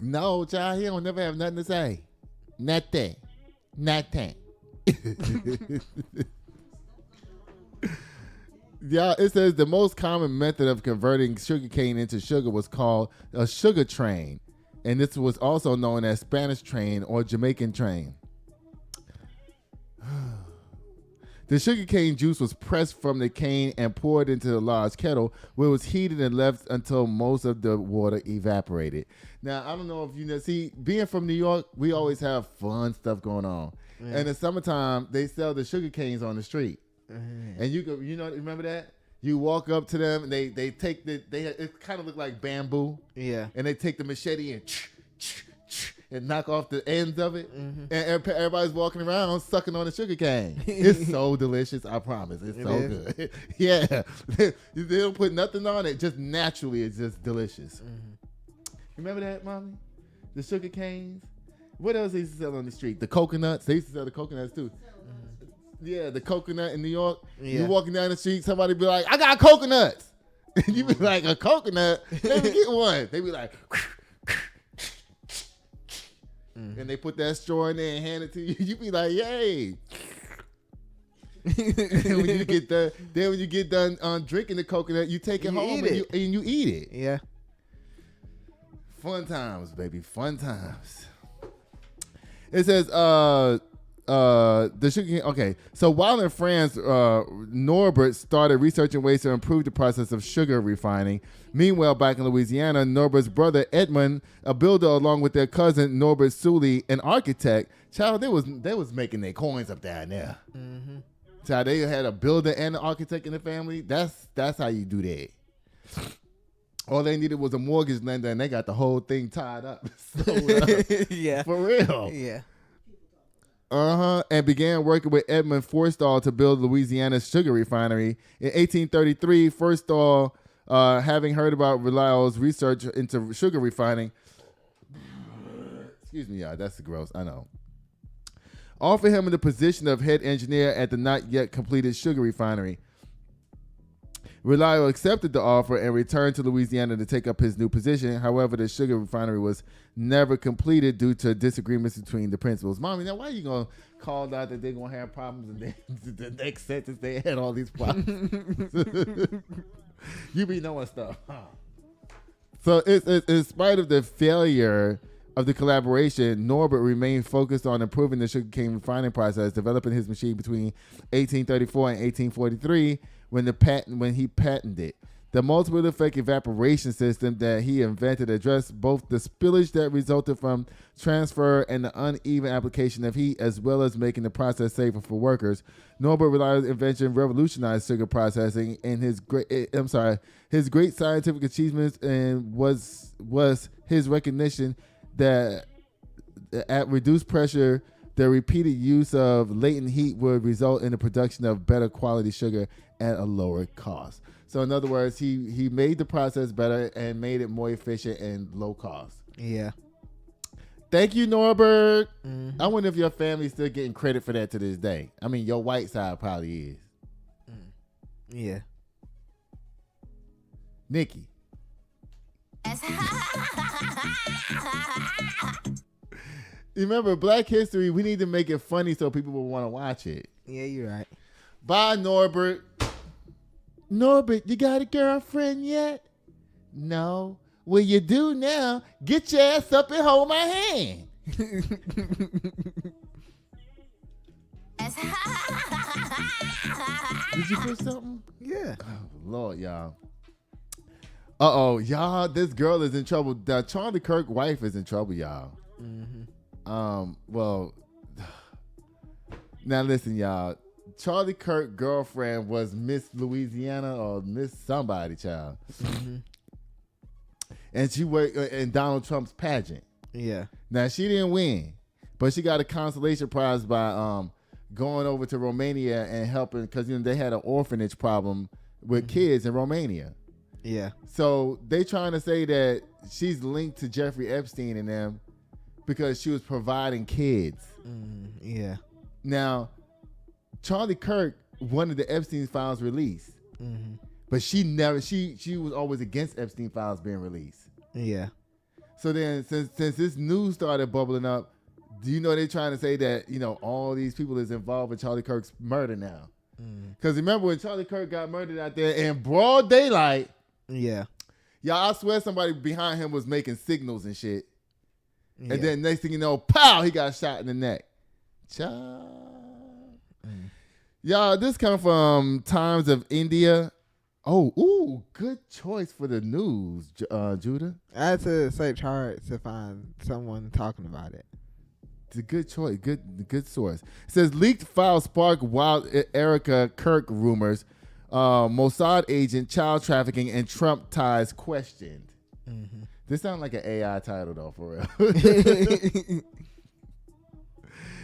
No, child, he don't never have nothing to say. Nothing. Yeah, it says the most common method of converting sugarcane into sugar was called a sugar train, and this was also known as Spanish train or Jamaican train. The sugarcane juice was pressed from the cane and poured into a large kettle where it was heated and left until most of the water evaporated. Now, I don't know if you know, see, being from New York, we always have fun stuff going on. Yeah. And in the summertime, they sell the sugar canes on the street. Mm-hmm. And you know, remember that? You walk up to them and they take it kind of look like bamboo. Yeah. And they take the machete and knock off the ends of it. Mm-hmm. And everybody's walking around sucking on the sugar cane. It's so delicious, I promise. It's so good. Yeah. They don't put nothing on it. Just naturally, it's just delicious. Mm-hmm. Remember that, Mommy? The sugar canes? What else they used to sell on the street? The coconuts. They used to sell the coconuts, too. Mm-hmm. Yeah, the coconut in New York. Yeah. You walking down the street, somebody be like, I got coconuts. And you be like, a coconut? Let me get one. They be like, and they put that straw in there and hand it to you. You be like, yay. And when you get done drinking the coconut, you take it home and you eat it. Yeah. Fun times, baby. Fun times. It says, the sugar cane. Okay, so while in France, Norbert started researching ways to improve the process of sugar refining. Meanwhile, back in Louisiana, Norbert's brother Edmund, a builder, along with their cousin Norbert Sully, an architect. Child, they was making their coins up down there. Mm-hmm. Child, they had a builder and an architect in the family. That's how you do that. All they needed was a mortgage lender, and they got the whole thing tied up. Sold up. Yeah, for real. Yeah. And began working with Edmund Forstall to build Louisiana's sugar refinery. In 1833, Forstall, having heard about Relial's research into sugar refining, excuse me, y'all, that's gross, I know, offered him the position of head engineer at the not yet completed sugar refinery. Relial accepted the offer and returned to Louisiana to take up his new position. However, the sugar refinery was never completed due to disagreements between the principals. Mommy, now why are you going to call out that they're going to have problems and then the next sentence they had all these problems? You be knowing stuff. So in spite of the failure of the collaboration, Norbert remained focused on improving the sugarcane refining process, developing his machine between 1834 and 1843 when he patented it. The multiple effect evaporation system that he invented addressed both the spillage that resulted from transfer and the uneven application of heat, as well as making the process safer for workers. Norbert Relial's invention revolutionized sugar processing, and his great scientific achievements and was his recognition that at reduced pressure, the repeated use of latent heat would result in the production of better quality sugar at a lower cost. So in other words, he made the process better and made it more efficient and low cost. Yeah. Thank you, Norbert. Mm-hmm. I wonder if your family's still getting credit for that to this day. I mean, your white side probably is. Yeah. Nikki. You remember Black History, we need to make it funny so people will want to watch it. Yeah, you're right. Bye, Norbert. Norbert, you got a girlfriend yet? No. Well, you do now. Get your ass up and hold my hand. Did you put something? Yeah. Oh, Lord, y'all. Uh-oh, y'all, this girl is in trouble. The Charlie Kirk wife is in trouble, y'all. Mm-hmm. Well, now listen, y'all. Charlie Kirk girlfriend was Miss Louisiana or Miss somebody, child. Mm-hmm. And she worked in Donald Trump's pageant. Yeah. Now, she didn't win, but she got a consolation prize by going over to Romania and helping, because they had an orphanage problem with kids in Romania. Yeah. So they trying to say that she's linked to Jeffrey Epstein and them because she was providing kids. Yeah. Now, Charlie Kirk wanted the Epstein files released, but she was always against Epstein files being released. Yeah. So then, since this news started bubbling up, do you know they're trying to say that all these people is involved in Charlie Kirk's murder now? Because remember when Charlie Kirk got murdered out there in broad daylight? Yeah. Y'all, I swear somebody behind him was making signals and shit. Yeah. And then next thing you know, pow, he got shot in the neck. Y'all, this comes from Times of India. Oh, ooh, good choice for the news, Judah. I had to search hard to find someone talking about it. It's a good choice, good source. It says leaked files spark wild Erika Kirk rumors. Mossad agent, child trafficking, and Trump ties questioned. This sounds like an AI title though, for real.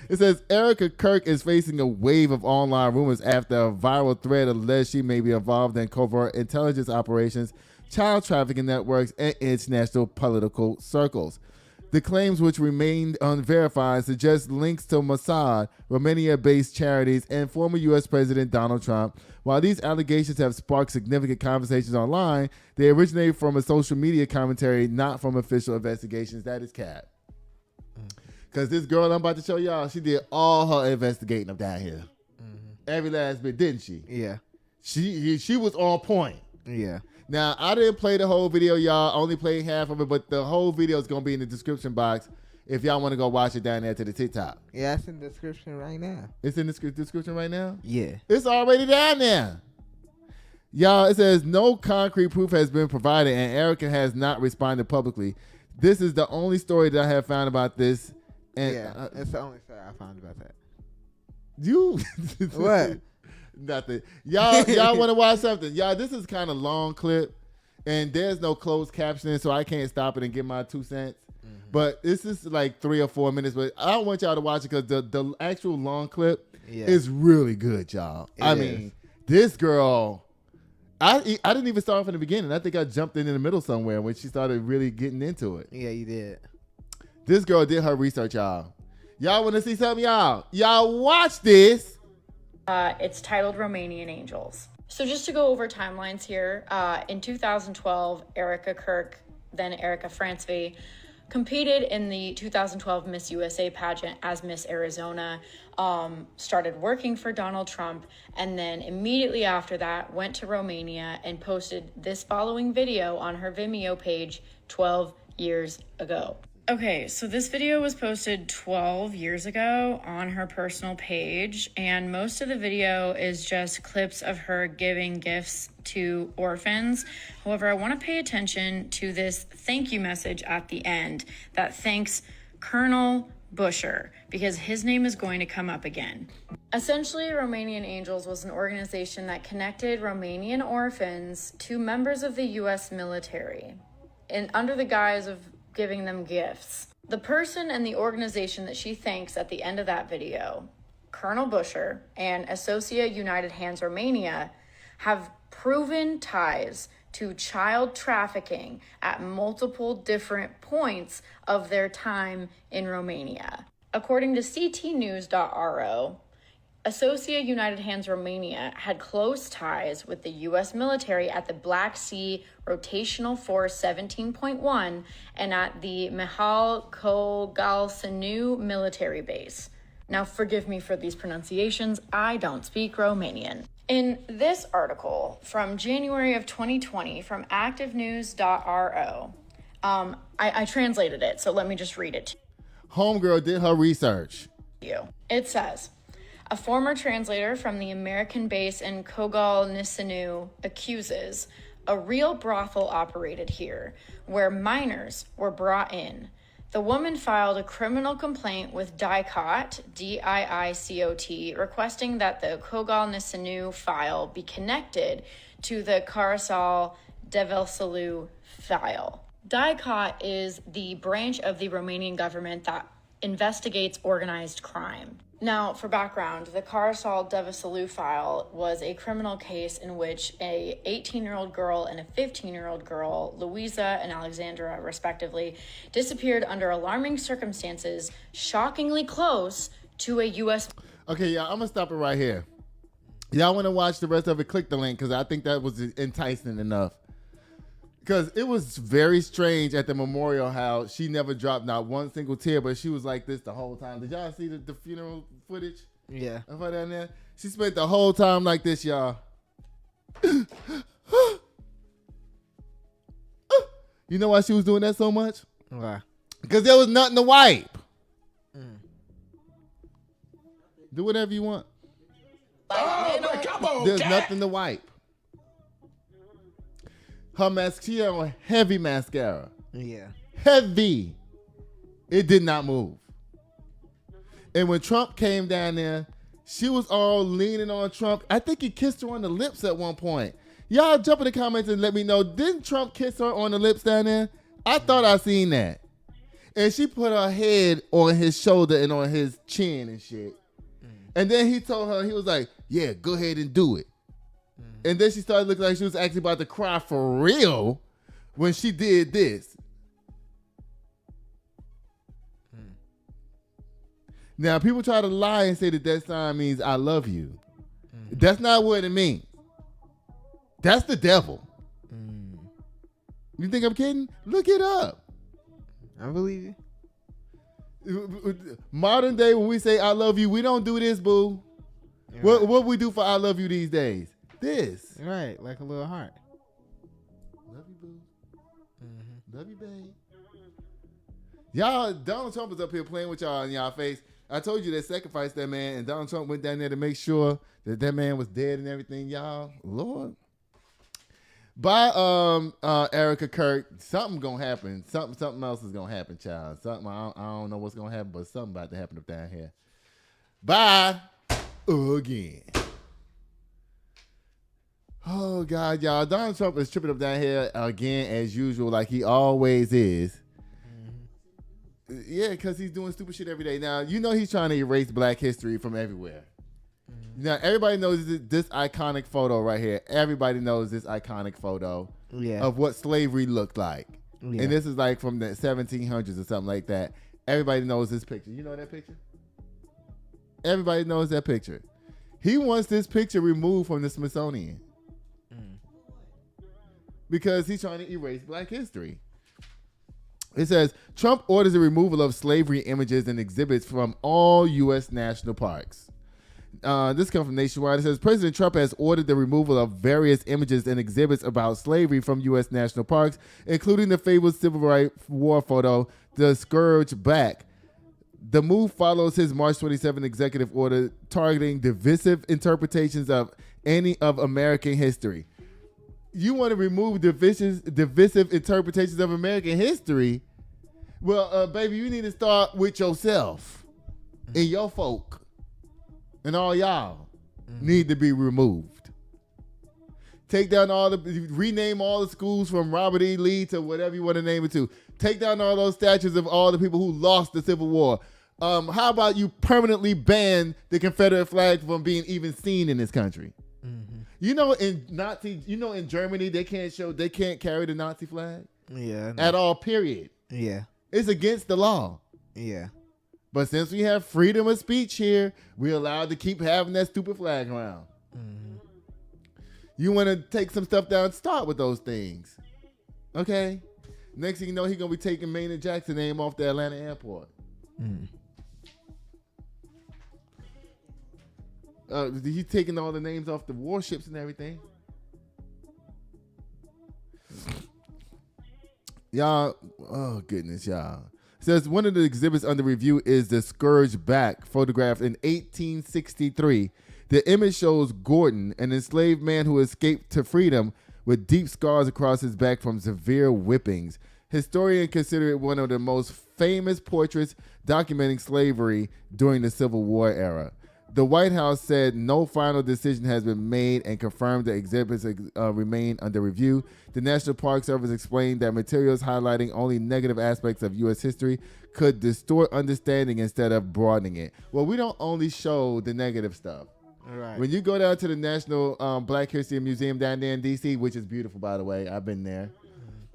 It says Erika Kirk is facing a wave of online rumors after a viral thread alleged she may be involved in covert intelligence operations, child trafficking networks, and international political circles. The claims, which remained unverified, suggest links to Mossad, Romania-based charities, and former U.S. President Donald Trump. While these allegations have sparked significant conversations online, they originated from a social media commentary, not from official investigations. That is cap. Because this girl I'm about to show y'all, she did all her investigating up down here. Every last bit, didn't she? Yeah. She was on point. Yeah. Now, I didn't play the whole video, y'all. Only played half of it, but the whole video is going to be in the description box if y'all want to go watch it down there to the TikTok. Yeah, it's in the description right now. It's in the description right now? Yeah. It's already down there. Y'all, it says no concrete proof has been provided and Erika has not responded publicly. This is the only story that I have found about this. And, yeah, it's the only story I found about that. You? What? Nothing. Y'all want to watch something? Y'all, this is kind of long clip, and there's no closed captioning, so I can't stop it and give my 2 cents. But this is like 3 or 4 minutes, but I don't want y'all to watch it because the actual long clip is really good, y'all. I mean, this girl, I didn't even start from the beginning. I think I jumped in the middle somewhere when she started really getting into it. Yeah, you did. This girl did her research, y'all. Y'all want to see something, y'all? Y'all watch this. It's titled Romanian Angels. So just to go over timelines here, in 2012, Erika Kirk, then Erika Francevy, competed in the 2012 Miss USA pageant as Miss Arizona, started working for Donald Trump, and then immediately after that went to Romania and posted this following video on her Vimeo page 12 years ago. Okay, so this video was posted 12 years ago on her personal page, and most of the video is just clips of her giving gifts to orphans. However, I want to pay attention to this thank you message at the end that thanks Colonel Busher, because his name is going to come up again. Essentially, Romanian Angels was an organization that connected Romanian orphans to members of the U.S. military, and under the guise of giving them gifts. The person and the organization that she thanks at the end of that video, Colonel Busher and Associa United Hands Romania, have proven ties to child trafficking at multiple different points of their time in Romania. According to ctnews.ro, Associa United Hands Romania had close ties with the U.S. military at the Black Sea Rotational Force 17.1 and at the Mihal Kogalsanu military base. Now, forgive me for these pronunciations. I don't speak Romanian. In this article from January of 2020 from activenews.ro, I translated it, so let me just read it to Homegirl did her research. you. It says, a former translator from the American base in Kogalsanu accuses a real brothel operated here, where minors were brought in. The woman filed a criminal complaint with DICOT, D-I-I-C-O-T, requesting that the Kogalsanu file be connected to the Carousel Develsalu file. DICOT is the branch of the Romanian government that investigates organized crime. Now, for background, the Carousel Develsalu file was a criminal case in which a 18-year-old girl and a 15-year-old girl, Louisa and Alexandra, respectively, disappeared under alarming circumstances, shockingly close to a U.S. Okay, y'all, I'm going to stop it right here. Y'all want to watch the rest of it, click the link, because I think that was enticing enough. Because it was very strange at the memorial how she never dropped not one single tear, but she was like this the whole time. Did y'all see the funeral footage? Yeah. Of her down there? She spent the whole time like this, y'all. You know why she was doing that so much? Why? Because there was nothing to wipe. Do whatever you want. Oh, man, come on, There's cat. nothing to wipe. Her she had on heavy mascara. Yeah. Heavy. It did not move. And when Trump came down there, she was all leaning on Trump. I think he kissed her on the lips at one point. Y'all jump in the comments and let me know, didn't Trump kiss her on the lips down there? I thought I seen that. And she put her head on his shoulder and on his chin and shit. And then he told her, he was like, yeah, go ahead and do it. And then she started looking like she was actually about to cry for real when she did this. Now, people try to lie and say that sign means I love you. That's not what it means. That's the devil. You think I'm kidding? Look it up. I believe you. Modern day, when we say I love you, we don't do this, boo. Right. What we do for I love you these days? This. Right, like a little heart. Love you, boo. Love you, babe. Y'all, Donald Trump was up here playing with y'all in y'all face. I told you they sacrificed that man, and Donald Trump went down there to make sure that man was dead and everything. Y'all, Lord. By Erika Kirk, something gonna happen. Something else is gonna happen, child. Something I don't know what's gonna happen, but something about to happen up down here. Bye again. Oh God, y'all! Donald Trump is tripping up down here again as usual, like he always is. Yeah, because he's doing stupid shit every day. Now, you know he's trying to erase black history from everywhere. Now, everybody knows this iconic photo right here. Everybody knows this iconic photo of what slavery looked like. Yeah. And this is like from the 1700s or something like that. Everybody knows this picture. You know that picture? Everybody knows that picture. He wants this picture removed from the Smithsonian. Because he's trying to erase black history. It says, Trump orders the removal of slavery images and exhibits from all U.S. national parks. This comes from Nationwide. It says, President Trump has ordered the removal of various images and exhibits about slavery from U.S. national parks, including the famous Civil Rights War photo, The Scourge Back. The move follows his March 27 executive order targeting divisive interpretations of any of American history. You want to remove divisive interpretations of American history? Well, baby, you need to start with yourself and your folk. And all y'all need to be removed. Take down rename all the schools from Robert E. Lee to whatever you want to name it to. Take down all those statues of all the people who lost the Civil War. How about you permanently ban the Confederate flag from being even seen in this country? You know, in Germany, they can't carry the Nazi flag. Yeah. At all, period. Yeah. It's against the law. Yeah. But since we have freedom of speech here, we're allowed to keep having that stupid flag around. You want to take some stuff down, start with those things. Okay? Next thing you know, he's going to be taking Maynard Jackson's name off the Atlanta airport. He's taking all the names off the warships and everything. Y'all, oh goodness, y'all. It says one of the exhibits under review is the Scourge Back, photographed in 1863. The image shows Gordon, an enslaved man who escaped to freedom with deep scars across his back from severe whippings. Historians consider it one of the most famous portraits documenting slavery during the Civil War era. The White House said no final decision has been made and confirmed the exhibits remain under review. The National Park Service explained that materials highlighting only negative aspects of U.S. history could distort understanding instead of broadening it. Well, we don't only show the negative stuff. Right. When you go down to the National Black History Museum down there in D.C., which is beautiful, by the way, I've been there.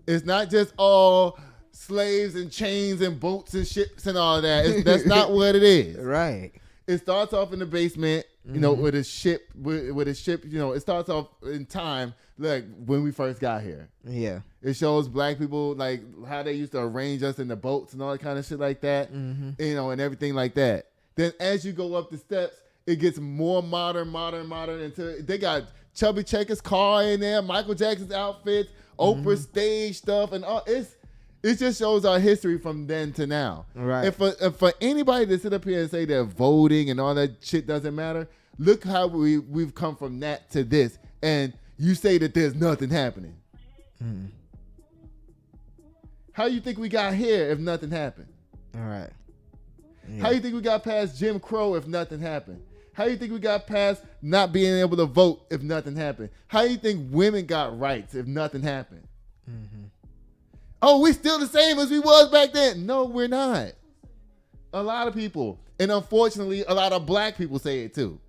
It's not just all slaves and chains and boats and ships and all that. That's not what it is. Right. It starts off in the basement, you know, with a ship. With a ship, you know, it starts off in time, like when we first got here. Yeah. It shows black people, like, how they used to arrange us in the boats and all that kind of shit like that, you know, and everything like that. Then as you go up the steps, it gets more modern until they got Chubby Checkers' car in there, Michael Jackson's outfits, Oprah's stage stuff, and all. It just shows our history from then to now. Right. And for anybody to sit up here and say that voting and all that shit doesn't matter, look how we've come from that to this, and you say that there's nothing happening. How you think we got here if nothing happened? All right. Yeah. How you think we got past Jim Crow if nothing happened? How you think we got past not being able to vote if nothing happened? How you think women got rights if nothing happened? Oh, we still the same as we was back then. No, we're not. A lot of people, and unfortunately, a lot of black people say it too.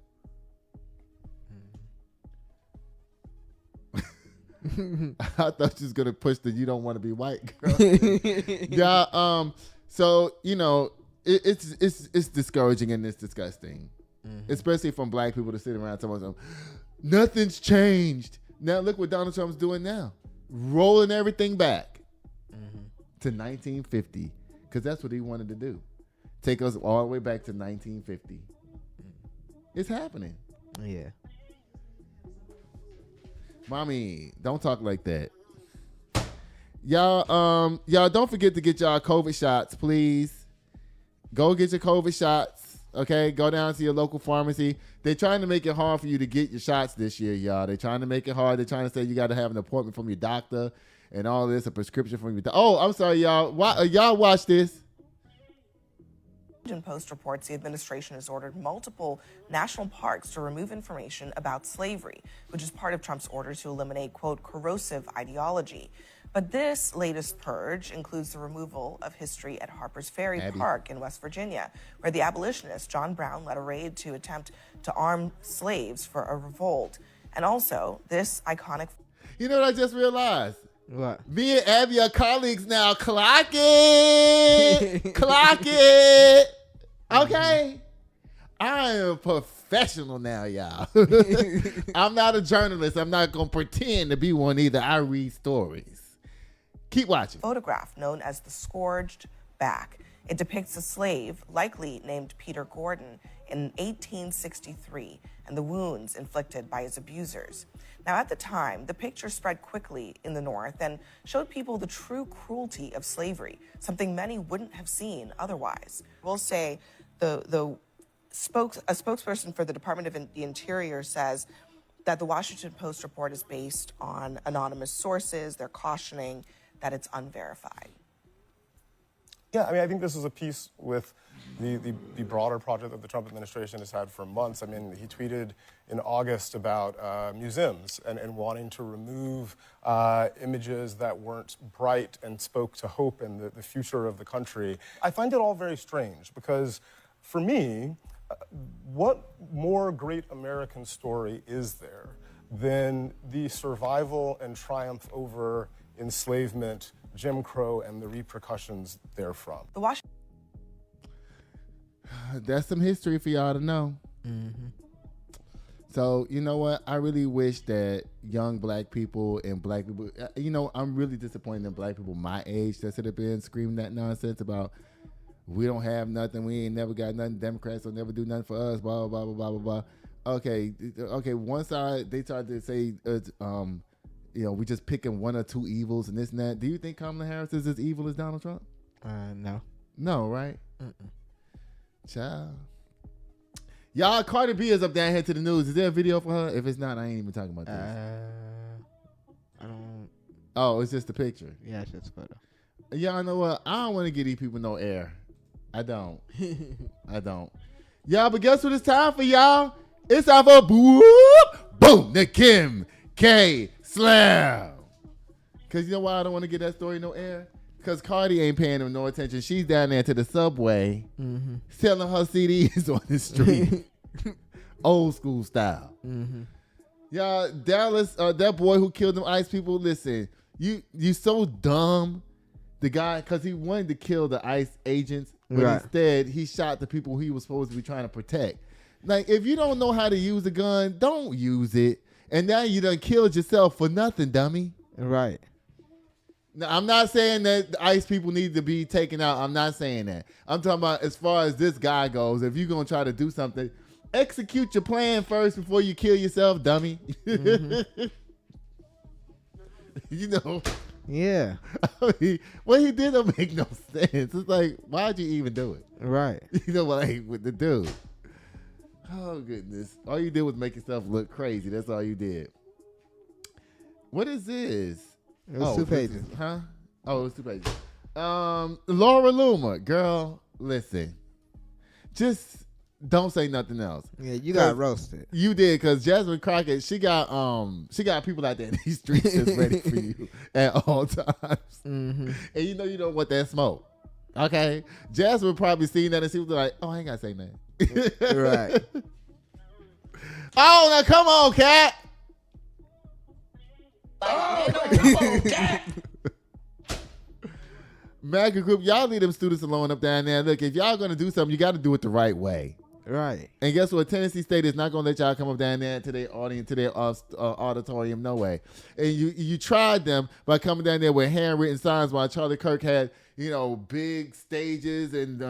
I thought you was gonna push the "you don't want to be white" girl. Yeah. So you know, it's discouraging and it's disgusting, especially from black people to sit around telling them nothing's changed. Now look what Donald Trump's doing now, rolling everything back to 1950, because that's what he wanted to do, take us all the way back to 1950. It's happening. Yeah. Mommy, don't talk like that. Y'all don't forget to get y'all COVID shots, please. Go get your COVID shots, okay? Go down to your local pharmacy. They're trying to make it hard for you to get your shots this year, y'all. They're trying to make it hard. They're trying to say you got to have an appointment from your doctor and all this, a prescription from your doctor. Oh, I'm sorry, y'all. Y'all watch this. Washington Post reports the administration has ordered multiple national parks to remove information about slavery, which is part of Trump's order to eliminate, quote, corrosive ideology. But this latest purge includes the removal of history at Harper's Ferry Park in West Virginia, where the abolitionist John Brown led a raid to attempt to arm slaves for a revolt. And also, this iconic... You know what I just realized? What? Me and Abby are colleagues now. Clock it! Clock it! Okay? I am a professional now, y'all. I'm not a journalist. I'm not going to pretend to be one either. I read stories. Keep watching. Photograph known as the Scourged Back. It depicts a slave, likely named Peter Gordon, in 1863 and the wounds inflicted by his abusers. Now, at the time, the picture spread quickly in the North and showed people the true cruelty of slavery, something many wouldn't have seen otherwise. We'll say a spokesperson for the Department of the Interior says that the Washington Post report is based on anonymous sources. They're cautioning that it's unverified. Yeah, I mean, I think this is a piece with the broader project that the Trump administration has had for months. I mean, he tweeted in August about museums and wanting to remove images that weren't bright and spoke to hope and the future of the country. I find it all very strange because, for me, what more great American story is there than the survival and triumph over enslavement, Jim Crow, and the repercussions therefrom? That's some history for y'all to know. So, you know what? I really wish that young black people and black people, I'm really disappointed in black people my age that should have been screaming that nonsense about we don't have nothing, we ain't never got nothing, Democrats will never do nothing for us, blah, blah, blah, blah, blah, blah. Okay, one side, they tried to say, we just picking one or two evils and this and that. Do you think Kamala Harris is as evil as Donald Trump? No. No, right? Child. Y'all, Cardi B is up down here to the news. Is there a video for her? If it's not, I ain't even talking about this. I don't... Oh, it's just a picture. Yeah, it's just a photo. Y'all know what? I don't want to give these people no air. I don't. I don't. Y'all, but guess what it's time for, y'all? It's time for boom, the Kim K Slam. Because you know why I don't want to get that story no air? Because Cardi ain't paying them no attention. She's down there to the subway selling her CDs on the street. Old school style. Y'all, Dallas, that boy who killed them ICE people, listen, you so dumb. The guy, because he wanted to kill the ICE agents, but instead he shot the people he was supposed to be trying to protect. Like, if you don't know how to use a gun, don't use it. And now you done killed yourself for nothing, dummy. Right. Now, I'm not saying that the ICE people need to be taken out. I'm not saying that. I'm talking about as far as this guy goes, if you're going to try to do something, execute your plan first before you kill yourself, dummy. You know. Yeah. I mean, what he did don't make no sense. It's like, why'd you even do it? Right. You know what I hate with the dude. Oh, goodness. All you did was make yourself look crazy. That's all you did. What is this? It was 2 pages. Huh? Oh, it was 2 pages. Laura Loomer. Girl, listen. Just don't say nothing else. Yeah, you got roasted. You did, because Jasmine Crockett, she got people out there in these streets that's ready for you at all times. And you don't want that smoke. Okay? Jasmine probably seen that and she was like, oh, I ain't got to say nothing. Right. Oh, now come on, cat. MAGA group, y'all leave them students alone up down there. Look, if y'all going to do something, you got to do it the right way. Right. And guess what? Tennessee State is not going to let y'all come up down there to their audience, to their auditorium, no way. And you tried them by coming down there with handwritten signs while Charlie Kirk had, big stages and,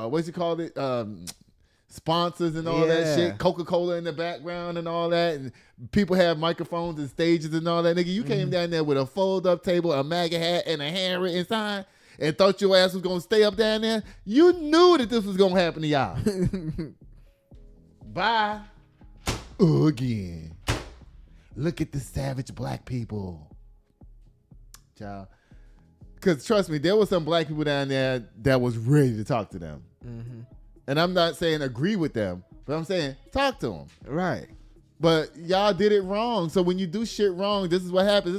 what's you call it? Sponsors and all that shit. Coca-Cola in the background and all that. And people have microphones and stages and all that. Nigga, you came down there with a fold-up table, a MAGA hat, and a handwritten sign and thought your ass was going to stay up down there. You knew that this was going to happen to y'all. Bye. Again. Look at the savage black people. Child. Because trust me, there was some black people down there that was ready to talk to them. Mm-hmm. And I'm not saying agree with them, but I'm saying talk to them. Right. But y'all did it wrong. So when you do shit wrong, this is what happens.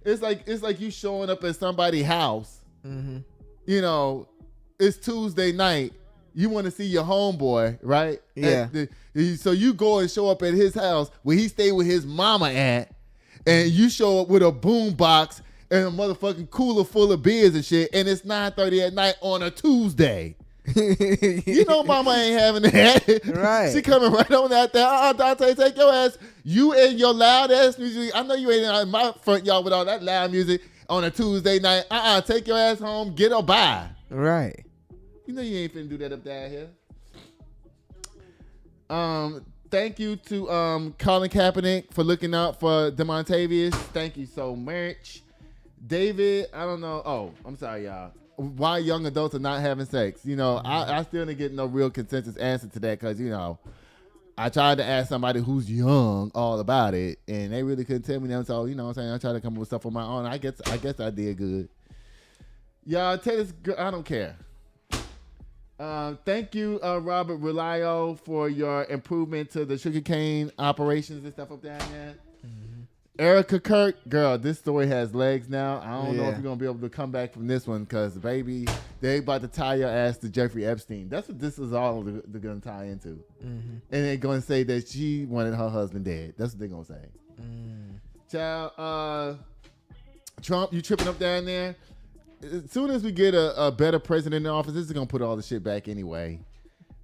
It's like you showing up at somebody's house. Mm-hmm. It's Tuesday night. You want to see your homeboy, right? Yeah. So you go and show up at his house where he stayed with his mama at, and you show up with a boom box and a motherfucking cooler full of beers and shit, and it's 9:30 at night on a Tuesday. Mama ain't having that. Right. She coming right on out there. Dante, take your ass. You and your loud ass music. I know you ain't in my front yard with all that loud music on a Tuesday night. Take your ass home. Get her by. Right. You ain't finna do that up there here. Thank you to Colin Kaepernick for looking out for DeMontavious. Thank you so much. David, I don't know. Oh, I'm sorry, y'all. Why young adults are not having sex? I still didn't get no real consensus answer to that because, I tried to ask somebody who's young all about it, and they really couldn't tell me that. So, what I'm saying? I tried to come up with stuff on my own. I guess I did good. Y'all, tennis, I don't care. Thank you, Robert Relio, for your improvement to the sugarcane operations and stuff up down there. Erika Kirk, girl, this story has legs now. I don't know if you're going to be able to come back from this one because, baby, they about to tie your ass to Jeffrey Epstein. That's what this is all they're going to tie into. Mm-hmm. And they're going to say that she wanted her husband dead. That's what they're going to say. Child, Trump, you tripping up down there? As soon as we get a better president in office, this is going to put all the shit back anyway.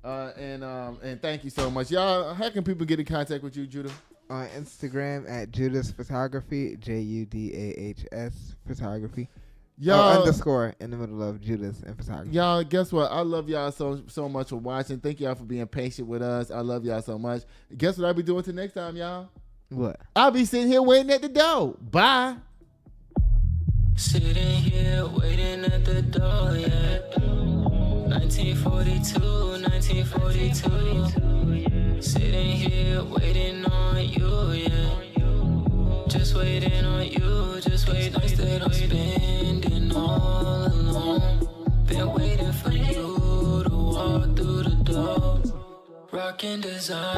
And thank you so much. Y'all, how can people get in contact with you, Judah? On Instagram at Judas Photography, JUDAHS Photography. Y'all underscore in the middle of Judas and Photography. Y'all, guess what? I love y'all so much for watching. Thank y'all for being patient with us. I love y'all so much. Guess what I'll be doing till next time, y'all? What? I'll be sitting here waiting at the door. Bye. Sitting here waiting at the door, yeah. 1942. Sitting here waiting on you, yeah. Just waiting on you, just waiting. Nights that I'm spending all alone. Been waiting for you to walk through the door. Rockin' design.